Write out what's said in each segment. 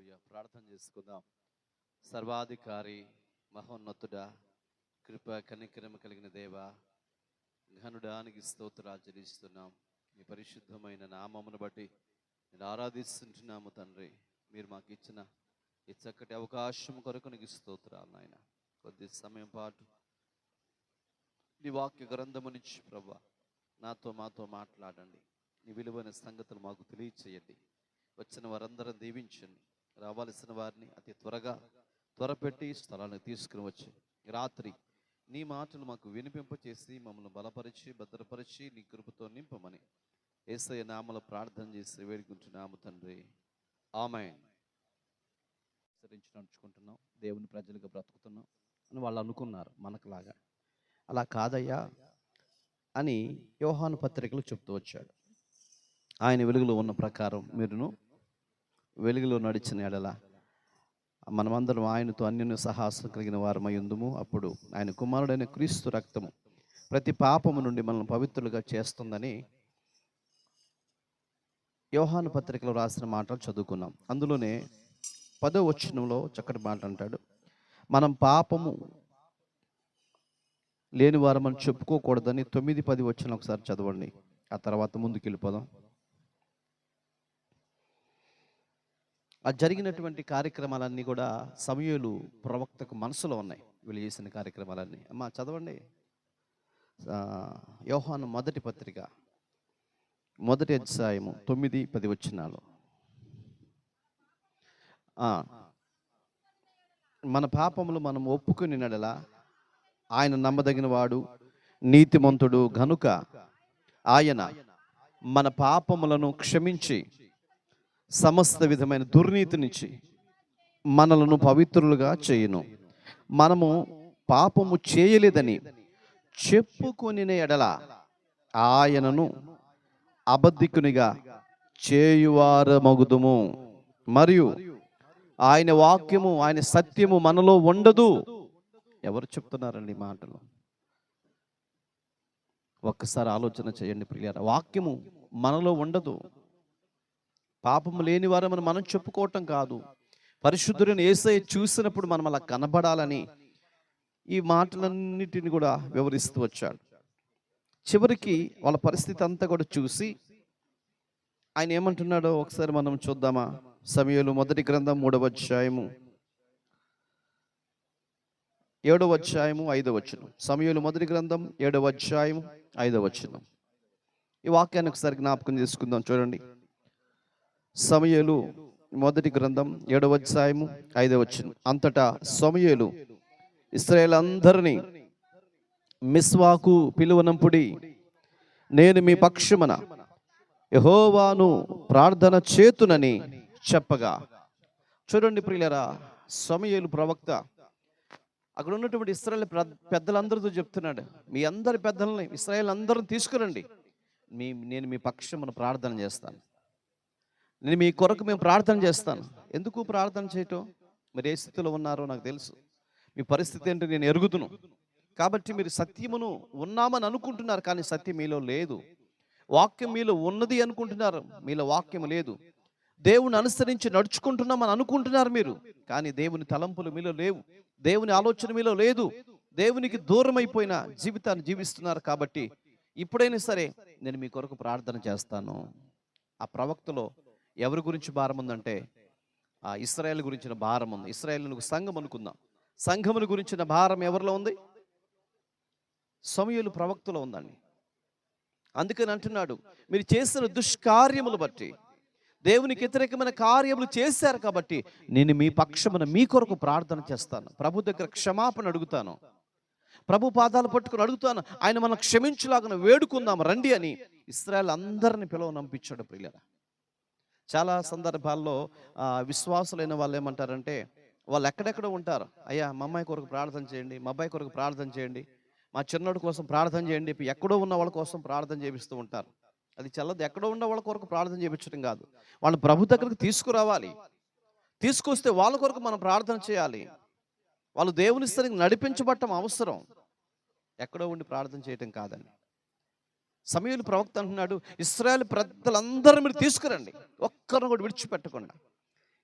హల్లెలూయా. ప్రార్థన చేసుకుందాం. సర్వాధికారి, మహోన్నతుడా, కృప కనికరమ కలిగిన దేవ, ఘనుడానికి స్తోత్రాలు చెల్లిస్తున్నాం. మీ పరిశుద్ధమైన నామమును బట్టి నేను ఆరాధిస్తుంటున్నాము తండ్రి. మీరు మాకు ఇచ్చిన ఈ చక్కటి అవకాశం కొరకు నీకు స్తోత్రాలు నాయన. కొద్ది సమయం పాటు నీ వాక్య గ్రంథము నుంచి ప్రభువా మాతో మాట్లాడండి. నీ విలువైన సంగతులు మాకు తెలియచేయండి. వచ్చిన వారందరం దీవించండి. రావాల్సిన వారిని అతి త్వరపెట్టి స్థలాన్ని తీసుకుని వచ్చి రాత్రి నీ మాటలు మాకు వినిపింపచేసి మమ్మల్ని బలపరిచి భద్రపరిచి నీ కృపతో నింపమని యేసయ్య నామములో ప్రార్థన చేసి వేడుకుంటున్నాము తండ్రి. ఆమేన్. అనుసరించి నడుచుకుంటున్నాం, దేవుని ప్రజలుగా బ్రతుకుతున్నాం అని వాళ్ళు అనుకున్నారు మనకులాగా. అలా కాదయ్యా అని యోహాను పత్రికలు చెప్తూ వచ్చాడు. ఆయన వెలుగులో ఉన్న ప్రకారం మీరును వెలుగులో నడిచిన ఎడల మనమందరం ఆయనతో అన్యోన్య సహాసం కలిగిన వారమై ఉందుము. అప్పుడు ఆయన కుమారుడైన క్రీస్తు రక్తము ప్రతి పాపము నుండి మనల్ని పవిత్రులుగా చేస్తుందని యోహాను పత్రికలో రాసిన మాటలు చదువుకున్నాం. అందులోనే 10వ వచనంలో చక్కటి మాట అంటాడు, మనం పాపము లేని వారమని చెప్పుకోకూడదని 9, 10 వచనం ఒకసారి చదవండి. ఆ తర్వాత ముందుకు వెళ్ళిపోదాం. ఆ జరిగినటువంటి కార్యక్రమాలన్నీ కూడా సమూయేలు ప్రవక్తకు మనసులో ఉన్నాయి. వీళ్ళు చేసిన కార్యక్రమాలన్నీ అమ్మా చదవండి. యోహాను మొదటి పత్రిక 1వ అధ్యాయము 9, 10 వచనాలు. మన పాపములు మనం ఒప్పుకుని నడల ఆయన నమ్మదగిన వాడు నీతిమంతుడు గనుక ఆయన మన పాపములను క్షమించి సమస్త విధమైన దుర్నీతి నుంచి మనలను పవిత్రులుగా చేయును. మనము పాపము చేయలేదని చెప్పుకొని ఎడల ఆయనను అబద్ధికునిగా చేయువారమగుదుము, మరియు ఆయన వాక్యము ఆయన సత్యము మనలో ఉండదు. ఎవరు చెప్తున్నారండి ఈ మాటలు? ఒక్కసారి ఆలోచన చేయండి ప్రియులారా. వాక్యము మనలో ఉండదు. పాపము లేని వారమని మనం చెప్పుకోవటం కాదు, పరిశుద్ధుడిని యేసయ్య చూసినప్పుడు మనం అలా కనబడాలని ఈ మాటలన్నిటిని కూడా వివరిస్తూ వచ్చాడు. చివరికి వాళ్ళ పరిస్థితి అంతా కూడా చూసి ఆయన ఏమంటున్నాడో ఒకసారి మనం చూద్దామా? సమూయేలు మొదటి గ్రంథం 3వ అధ్యాయము 7వ అధ్యాయము 5వ వచనం. సమూయేలు మొదటి గ్రంథం 7వ అధ్యాయము 5వ వచనం. ఈ వాక్యాన్ని ఒకసారి జ్ఞాపకం చేసుకుందాం. చూడండి, సమూయేలు మొదటి గ్రంథం 7వ అధ్యాయము 5వ వచనం. అంతటా సమూయేలు ఇశ్రాయేలందరినీ మిస్వాకు పిలువనంపుడి, నేను మీ పక్షమున యెహోవాను ప్రార్థన చేతునని చెప్పగా. చూడండి ప్రియులారా, సమూయేలు ప్రవక్త అక్కడ ఉన్నటువంటి ఇశ్రాయేల్ పెద్దలందరితో చెప్తున్నాడు, మీ అందరి పెద్దలని ఇశ్రాయేల్ అందరూ తీసుకురండి, నేను మీ పక్షమున ప్రార్థన చేస్తాను, నేను మీ కొరకు మేము ప్రార్థన చేస్తాను. ఎందుకు ప్రార్థన చేయటం? మీరు ఏ స్థితిలో ఉన్నారో నాకు తెలుసు, మీ పరిస్థితి ఏంటో నేను ఎరుగుదును. కాబట్టి మీరు సత్యమును ఉన్నామని అనుకుంటున్నారు, కానీ సత్యం మీలో లేదు. వాక్యం మీలో ఉన్నది అనుకుంటున్నారు, మీలో వాక్యం లేదు. దేవుని అనుసరించి నడుచుకుంటున్నామని అనుకుంటున్నారు మీరు, కానీ దేవుని తలంపులు మీలో లేవు, దేవుని ఆలోచన మీలో లేదు. దేవునికి దూరం అయిపోయిన జీవితాన్ని జీవిస్తున్నారు. కాబట్టి ఇప్పుడైనా సరే నేను మీ కొరకు ప్రార్థన చేస్తాను. ఆ ప్రవక్తలో ఎవరి గురించి భారం ఉందంటే ఆ ఇశ్రాయేల్ గురించిన భారం ఉంది. ఇశ్రాయేల్ సంఘం అనుకుందాం. సంఘమును గురించిన భారం ఎవరిలో ఉంది? సమూయేలు ప్రవక్తలో ఉందండి. అందుకని అంటున్నాడు, మీరు చేసిన దుష్కార్యములు బట్టి, దేవునికి వ్యతిరేకమైన కార్యములు చేశారు కాబట్టి నేను మీ పక్షమున మీ కొరకు ప్రార్థన చేస్తాను, ప్రభు దగ్గర క్షమాపణ అడుగుతాను, ప్రభు పాదాలు పట్టుకుని అడుగుతాను, ఆయన మనం క్షమించులాగా వేడుకుందాం రండి అని ఇశ్రాయేల్ అందరిని పిలువనంపించాడు. ప్రియులారా, చాలా సందర్భాల్లో విశ్వాసులైన వాళ్ళు ఏమంటారంటే, వాళ్ళు ఎక్కడెక్కడో ఉంటారు, అయ్యా మా అమ్మాయి కొరకు ప్రార్థన చేయండి, మా అబ్బాయి కొరకు ప్రార్థన చేయండి, మా చిన్నోడి కోసం ప్రార్థన చేయండి, ఎక్కడో ఉన్న వాళ్ళ కోసం ప్రార్థన చేపిస్తూ ఉంటారు. అది చల్లదు. ఎక్కడో ఉన్న వాళ్ళ కొరకు ప్రార్థన చేయించడం కాదు, వాళ్ళు ప్రభు దగ్గరకు తీసుకురావాలి. తీసుకొస్తే వాళ్ళ కొరకు మనం ప్రార్థన చేయాలి. వాళ్ళు దేవుని స్థానికి నడిపించబడటం అవసరం, ఎక్కడో ఉండి ప్రార్థన చేయటం కాదండి. సమూయేలు ప్రవక్త అంటున్నాడు, ఇశ్రాయేల్ ప్రజలందరూ మీరు తీసుకురండి, ఒక్కరిని కూడా విడిచిపెట్టకుండా.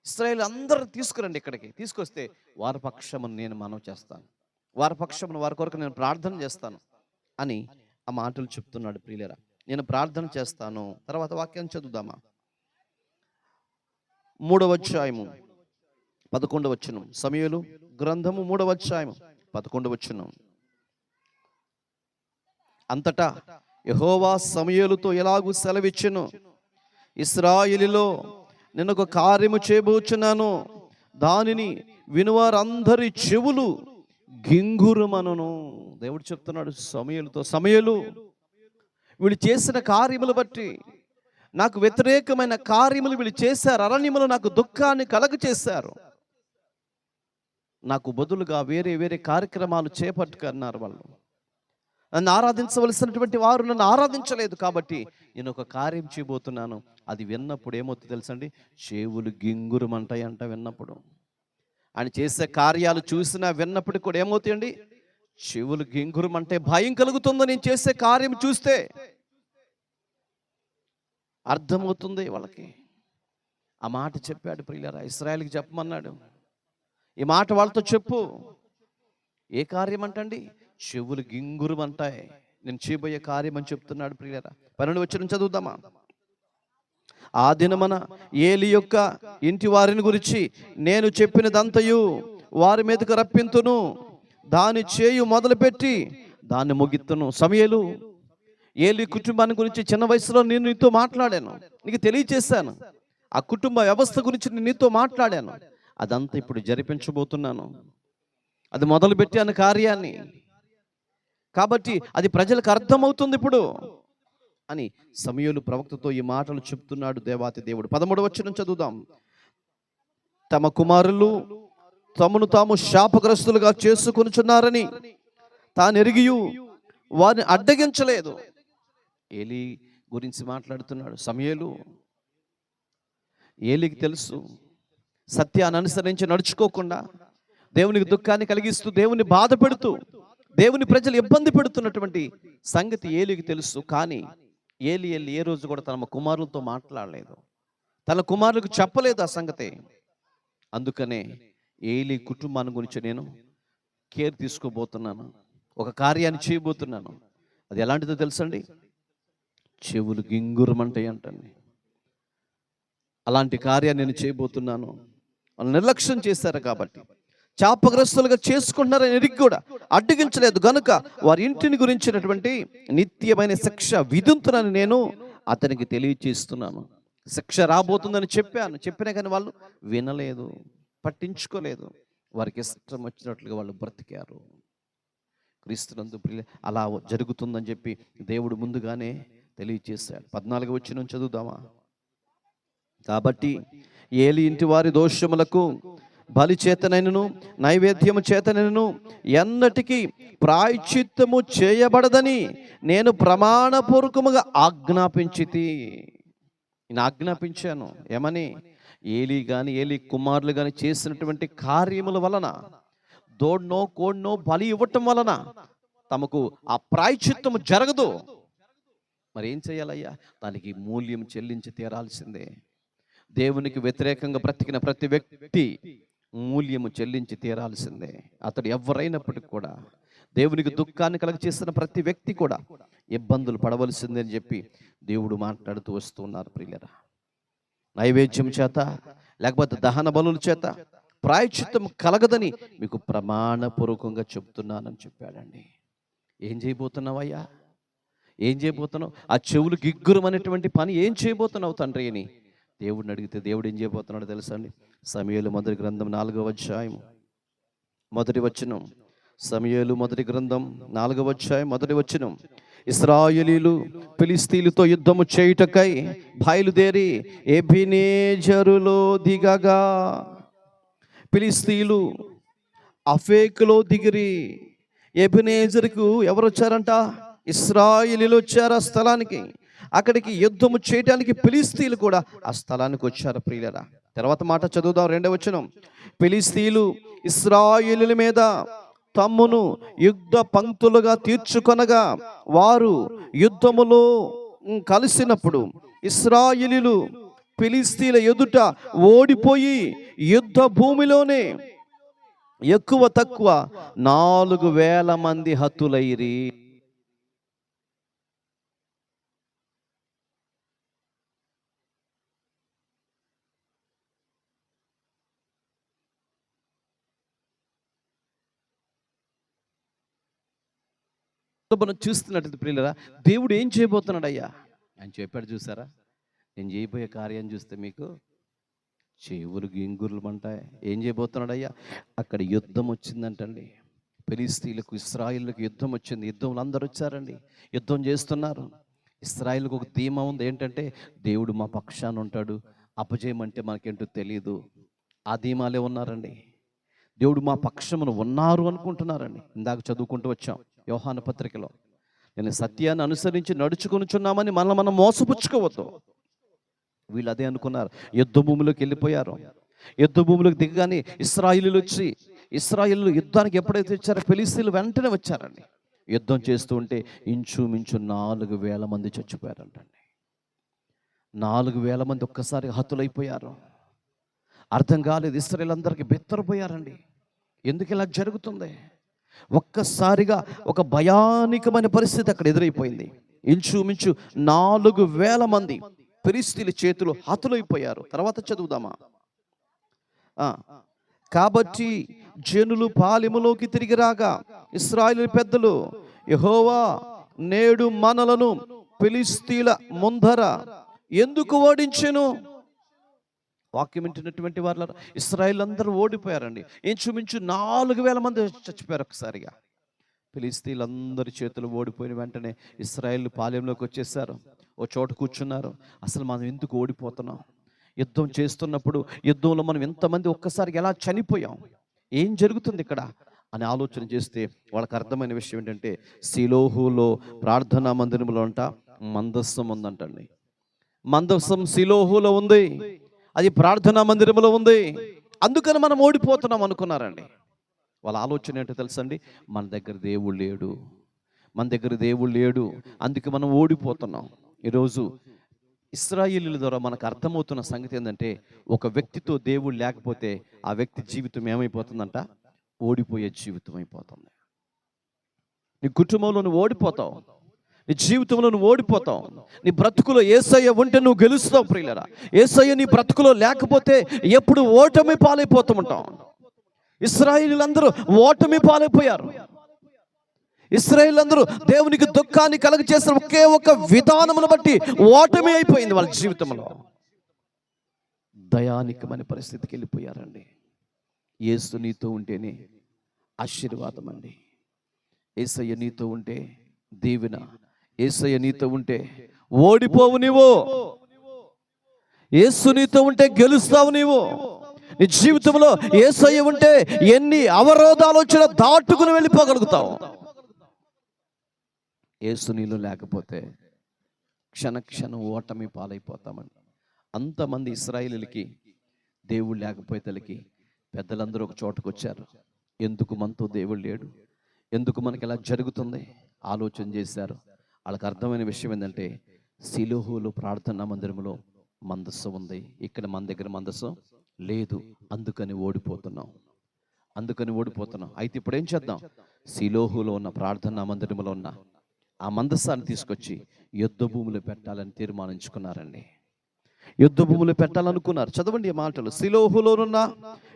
ఇశ్రాయేలు అందరూ తీసుకురండి, ఇక్కడికి తీసుకొస్తే వారి పక్షమును నేను మనవి చేస్తాను, వారి పక్షమును వారి కొరకు నేను ప్రార్థన చేస్తాను అని ఆ మాటలు చెప్తున్నాడు ప్రియులరా. నేను ప్రార్థన చేస్తాను. తర్వాత వాక్యం చదువుదామా. 3వ అధ్యాయము 11వ వచనం. సమూయేలు గ్రంథము 3వ అధ్యాయము 11వ వచనం. అంతటా యెహోవా సమూయేలుతో ఎలాగూ సెలవిచ్చెను, ఇశ్రాయేలులో నేను ఒక కార్యము చేయబోచున్నాను, దానిని వినువారందరి చెవులు గింగురుమనును. దేవుడు చెప్తున్నాడు సమూయేలుతో, సమూయేలు వీళ్ళు చేసిన కార్యములు బట్టి, నాకు వ్యతిరేకమైన కార్యములు వీళ్ళు చేశారు, అరణ్యములు నాకు దుఃఖాన్ని కలగ చేశారు, నాకు బదులుగా వేరే వేరే కార్యక్రమాలు చేపట్టుకున్నారు. వాళ్ళు నన్ను ఆరాధించవలసినటువంటి వారు నన్ను ఆరాధించలేదు, కాబట్టి నేను ఒక కార్యం చేయబోతున్నాను. అది విన్నప్పుడు ఏమవుతుంది తెలుసండి, చెవులు గింగురుమంటాయి అంట. విన్నప్పుడు ఆయన చేసే కార్యాలు చూసినా విన్నప్పుడు కూడా ఏమవుతాయండి, చెవులు గింగురుమంటే భయం కలుగుతుందో. నేను చేసే కార్యం చూస్తే అర్థమవుతుంది వాళ్ళకి. ఆ మాట చెప్పాడు ప్రియులారా, ఇశ్రాయేలుకి చెప్పమన్నాడు. ఈ మాట వాళ్ళతో చెప్పు. ఏ కార్యం అంటండి, చెవులు గింగురుమంటాయి, నేను చేయబోయే కార్యం అని చెప్తున్నాడు ప్రియులారా. 12వ వచనం చదువుదామా. ఆ దినమన ఏలి యొక్క ఇంటి వారిని గురించి నేను చెప్పినదంతయు వారి మీదకు రప్పింతును, దాని చేయు మొదలుపెట్టి దాన్ని ముగిత్తును. సమూయేలు, ఏలి కుటుంబాన్ని గురించి చిన్న వయసులో నేను నీతో మాట్లాడాను, నీకు తెలియచేశాను. ఆ కుటుంబ వ్యవస్థ గురించి నేను నీతో మాట్లాడాను. అదంతా ఇప్పుడు జరిపించబోతున్నాను, అది మొదలుపెట్టాను కార్యాన్ని, కాబట్టి అది ప్రజలకు అర్థమవుతుంది ఇప్పుడు అని సమూయేలు ప్రవక్తతో ఈ మాటలు చెప్తున్నాడు దేవాతి దేవుడు. 13వ వచనం చదువుదాం. తమ కుమారులు తమను తాము శాపగ్రస్తులుగా చేసుకొనుచున్నారని తాను ఎరిగియు వారిని అడ్డగించలేదు. ఏలి గురించి మాట్లాడుతున్నాడు సమూయేలు. ఏలికి తెలుసు, సత్యాన్ని అనుసరించి నడుచుకోకుండా దేవునికి దుఃఖాన్ని కలిగిస్తూ, దేవుని బాధ పెడుతూ, దేవుని ప్రజలు ఇబ్బంది పెడుతున్నటువంటి సంగతి ఏలికి తెలుసు. కానీ ఏలి ఏ రోజు కూడా తన కుమారులతో మాట్లాడలేదు, తన కుమారులకు చెప్పలేదు ఆ సంగతి. అందుకనే ఏలి కుటుంబాన్ని గురించి నేను కేర్ తీసుకోబోతున్నాను, ఒక కార్యాన్ని చేయబోతున్నాను. అది ఎలాంటిదో తెలుసండి, చెవులు గింగురమంటాయి అంటండి. అలాంటి కార్యాన్ని నేను చేయబోతున్నాను. వాళ్ళు నిర్లక్ష్యం చేశారు కాబట్టి, శాపగ్రస్తులుగా చేసుకుంటున్నారని ఎరిగి కూడా అడ్డగించలేదు గనుక వారి ఇంటిని గురించినటువంటి నిత్యమైన శిక్ష విధింతునని నేను అతనికి తెలియచేస్తున్నాను. శిక్ష రాబోతుందని చెప్పినా కానీ వాళ్ళు వినలేదు, పట్టించుకోలేదు. వారికి ఇష్టం వచ్చినట్లుగా వాళ్ళు బ్రతికారు. క్రీస్తునందు అలా జరుగుతుందని చెప్పి దేవుడు ముందుగానే తెలియచేశాడు. 14వ వచనం చదువుదామా. కాబట్టి ఏలి ఇంటి వారి దోషములకు బలి చేతనైనను నైవేద్యము చేతనైనను ఎన్నటికీ ప్రాయశ్చిత్తము చేయబడదని నేను ప్రమాణపూర్వకముగా ఆజ్ఞాపించాను. ఏమని? ఏలి కానీ ఏలి కుమారులు కానీ చేసినటువంటి కార్యముల వలన, దోడ్నో కోడ్నో బలి ఇవ్వటం వలన తమకు ఆ ప్రాయశ్చిత్తము జరగదు. మరి ఏం చేయాలయ్యా? దానికి మూల్యం చెల్లించి తీరాల్సిందే. దేవునికి వ్యతిరేకంగా బ్రతికిన ప్రతి వ్యక్తి మూల్యము చెల్లించి తీరాల్సిందే. అతడు ఎవరైనప్పటికీ కూడా, దేవునికి దుఃఖాన్ని కలగ చేసిన ప్రతి వ్యక్తి కూడా ఇబ్బందులు పడవలసిందే అని చెప్పి దేవుడు మాట్లాడుతూ వస్తున్నారు ప్రియులరా. నైవేద్యం చేత లేకపోతే దహన బలుల చేత ప్రాయశ్చిత్తం కలగదని మీకు ప్రమాణపూర్వకంగా చెప్తున్నానని చెప్పాడండి. ఏం చేయబోతున్నావయ్యా? ఏం చేయబోతున్నావు? ఆ చెవులు గిగ్గురం అనేటువంటి పని ఏం చేయబోతున్నావు తండ్రి అని దేవుడిని అడిగితే దేవుడు ఏం చేయబోతున్నాడో తెలుసా అండి? సమూయేలు మొదటి గ్రంథం 4వ అధ్యాయం 1వ వచనం. సమూయేలు మొదటి గ్రంథం 4వ అధ్యాయం 1వ వచనం. ఇశ్రాయేలీలు ఫిలిష్తీయులతో యుద్ధము చేయుటకై బయలుదేరి ఎబెనేజరులో దిగగా, ఫిలిష్తీయులు అఫేకులో దిగిరి. ఎబెనేజరుకు ఎవరు వచ్చారంట? ఇశ్రాయేలీలు వచ్చారు ఆ స్థలానికి. అక్కడికి యుద్ధము చేయడానికి ఫిలిష్తీయులు కూడా ఆ స్థలానికి వచ్చారు ప్రియులరా. తర్వాత మాట చదువుదాం, 2వ వచనం. ఫిలిష్తీయులు ఇశ్రాయేలీల మీద తమ్మును యుద్ధ పంక్తులుగా తీర్చుకొనగా, వారు యుద్ధములో కలిసినప్పుడు ఇశ్రాయేలీలు ఫిలిస్తీన్ల ఎదుట ఓడిపోయి యుద్ధ భూమిలోనే ఎక్కువ తక్కువ 4,000 మంది హతులైరి. మనం చూస్తున్నట్టు ప్రియులరా, దేవుడు ఏం చేయబోతున్నాడు అయ్యా ఆయన చెప్పాడు. చూసారా, నేను చేయబోయే కార్యం చూస్తే మీకు చెవులు గింగుర్లు అంటాయి. ఏం చేయబోతున్నాడు అయ్యా? అక్కడ యుద్ధం వచ్చిందంటండి. ఫిలిస్తీన్లకు ఇశ్రాయేలుకు యుద్ధం వచ్చింది. యుద్ధంలో అందరూ వచ్చారండి, యుద్ధం చేస్తున్నారు. ఇశ్రాయేలుకు ఒక ధీమా ఉంది, ఏంటంటే దేవుడు మా పక్షాన ఉంటాడు, అపజయమంటే మనకేంటో తెలియదు. ఆ ధీమాలే ఉన్నారండి. దేవుడు మా పక్షమును ఉన్నారు అనుకుంటున్నారండి. ఇందాక చదువుకుంటూ వచ్చాం యోహాను పత్రికలో, నేను సత్యాన్ని అనుసరించి నడుచుకొనుచున్నామని మనం మోసపుచ్చుకోవద్దు. వీళ్ళు అదే అనుకున్నారు. యుద్ధ భూమిలోకి వెళ్ళిపోయారు. యుద్ధ భూమిలోకి దిగగానే ఇశ్రాయేలీయులు వచ్చి, ఇశ్రాయేలీయులు యుద్ధానికి ఎప్పుడైతే వచ్చారో ఫిలిస్తీన్లు వెంటనే వచ్చారండి. యుద్ధం చేస్తూ ఉంటే ఇంచుమించు 4,000 మంది చచ్చిపోయారంటండి. 4,000 మంది ఒక్కసారి హతులైపోయారు. అర్థం కాలేదు. ఇశ్రాయేలీయులందరికీ బెత్తరపోయారండి. ఎందుకు ఇలా జరుగుతుంది? ఒక్కసారిగా ఒక భయానకమైన పరిస్థితి అక్కడ ఎదురైపోయింది. ఇంచుమించు 4,000 మంది ఫిలిస్తీన్ల చేతులు హతులైపోయారు. తర్వాత చదువుదామా? కాబట్టి జనులు పాలెములోకి తిరిగి రాగా ఇశ్రాయేలు పెద్దలు, యెహోవా నేడు మనలను ఫిలిస్తీన్ల ముందర ఎందుకు ఓడించెను? వాక్యం వింటున్నటువంటి వాళ్ళ ఇశ్రాయేలు అందరూ ఓడిపోయారండి. ఇంచుమించు 4,000 మంది చచ్చిపోయారు ఒకసారిగా. ఫిలిస్తీన్లందరి చేతులు ఓడిపోయిన వెంటనే ఇశ్రాయేలు పాలెంలోకి వచ్చేసారు. ఓ చోట కూర్చున్నారు. అసలు మనం ఎందుకు ఓడిపోతున్నాం? యుద్ధం చేస్తున్నప్పుడు యుద్ధంలో మనం ఎంతమంది ఒక్కసారిగా ఎలా చనిపోయాం? ఏం జరుగుతుంది ఇక్కడ అని ఆలోచన చేస్తే వాళ్ళకి అర్థమైన విషయం ఏంటంటే, సిలోహులో ప్రార్థనా మందిరంలో అంట మందస్సం ఉందంటండి. మందస్సం సిలోహులో ఉంది, అది ప్రార్థనా మందిరంలో ఉంది. అందుకని మనం ఓడిపోతున్నాం అనుకున్నారండి. వాళ్ళ ఆలోచన ఏంటో తెలుసండి, మన దగ్గర దేవుడు లేడు, మన దగ్గర దేవుడు లేడు, అందుకే మనం ఓడిపోతున్నాం. ఈరోజు ఇశ్రాయేలీయుల ద్వారా మనకు అర్థమవుతున్న సంగతి ఏంటంటే, ఒక వ్యక్తితో దేవుడు లేకపోతే ఆ వ్యక్తి జీవితం ఏమైపోతుందంట? ఓడిపోయే జీవితం అయిపోతుంది. నీ కుటుంబంలో నువ్వు ఓడిపోతావు, నీ జీవితంలో నువ్వు ఓడిపోతావు. నీ బ్రతుకులో యేసయ్య ఉంటే నువ్వు గెలుస్తావు ప్రియులరా. యేసయ్య నీ బ్రతుకులో లేకపోతే ఎప్పుడు ఓటమి పాలైపోతూ ఉంటాం. ఇశ్రాయేలీయులందరూ ఓటమి పాలైపోయారు. ఇశ్రాయేలీయులందరూ దేవునికి దుఃఖాన్ని కలుగజేసిన ఒకే ఒక విధానమును బట్టి ఓటమి అయిపోయింది వాళ్ళ జీవితంలో. దయానికమైన పరిస్థితికి వెళ్ళిపోయారండి. యేసు నీతో ఉంటేనే ఆశీర్వాదం అండి. యేసయ్య నీతో ఉంటే దీవెన. యేసయ్య నీతో ఉంటే ఓడిపోవు నీవు. యేసు నీతో ఉంటే గెలుస్తావు నీవు. నీ జీవితంలో యేసయ్య ఉంటే ఎన్ని అవరోధాలు వచ్చినా దాటుకుని వెళ్ళిపోగలుగుతావు. యేసు నీలో లేకపోతే క్షణక్షణం ఓటమి పాలైపోతామండి. అంతమంది ఇశ్రాయేలీయులకి దేవుడు లేకపోయేతలకి పెద్దలందరూ ఒక చోటకు వచ్చారు. ఎందుకు మనతో దేవుడు లేడు, ఎందుకు మనకి ఇలా జరుగుతుంది ఆలోచన చేశారు. వాళ్ళకి అర్థమైన విషయం ఏంటంటే, సిలోహులో ప్రార్థనా మందిరంలో మందస్సు ఉంది, ఇక్కడ మన దగ్గర మందస్సు లేదు, అందుకని ఓడిపోతున్నాం. అయితే ఇప్పుడు ఏం చేద్దాం? సిలోహులో ఉన్న ప్రార్థనా మందిరంలో ఉన్న ఆ మందస్సాన్ని తీసుకొచ్చి యుద్ధ భూమిలో పెట్టాలని తీర్మానించుకున్నారండి. యుద్ధ భూమిలో పెట్టాలనుకున్నారు. చదవండి ఈ మాటలు. సిలోహులోనున్న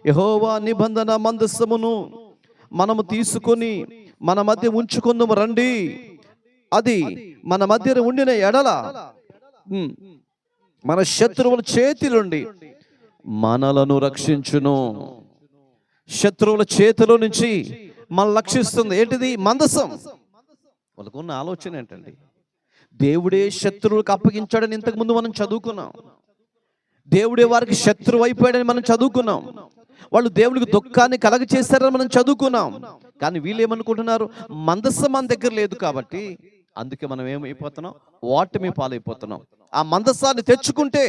యెహోవా నిబంధన మందస్సమును మనము తీసుకొని మన మధ్య ఉంచుకుందాము రండి. అది మన మధ్య ఉండిన ఎడల మన శత్రువుల చేతి నుండి మనలను రక్షించును. శత్రువుల చేతిలో నుంచి మనం రక్షిస్తుంది. ఏంటిది? మందసం. వాళ్ళకు ఉన్న ఆలోచన ఏంటండి? దేవుడే శత్రువులకు అప్పగించాడని ఇంతకు ముందు మనం చదువుకున్నాం. దేవుడే వారికి శత్రువు అయిపోయాడని మనం చదువుకున్నాం. వాళ్ళు దేవుడికి దుఃఖాన్ని కలగ చేశారని మనం చదువుకున్నాం. కానీ వీళ్ళు ఏమనుకుంటున్నారు? మందస్సం మన దగ్గర లేదు కాబట్టి అందుకే మనం ఏమైపోతున్నాం? ఓటమి పాలైపోతున్నాం. ఆ మందస్సాన్ని తెచ్చుకుంటే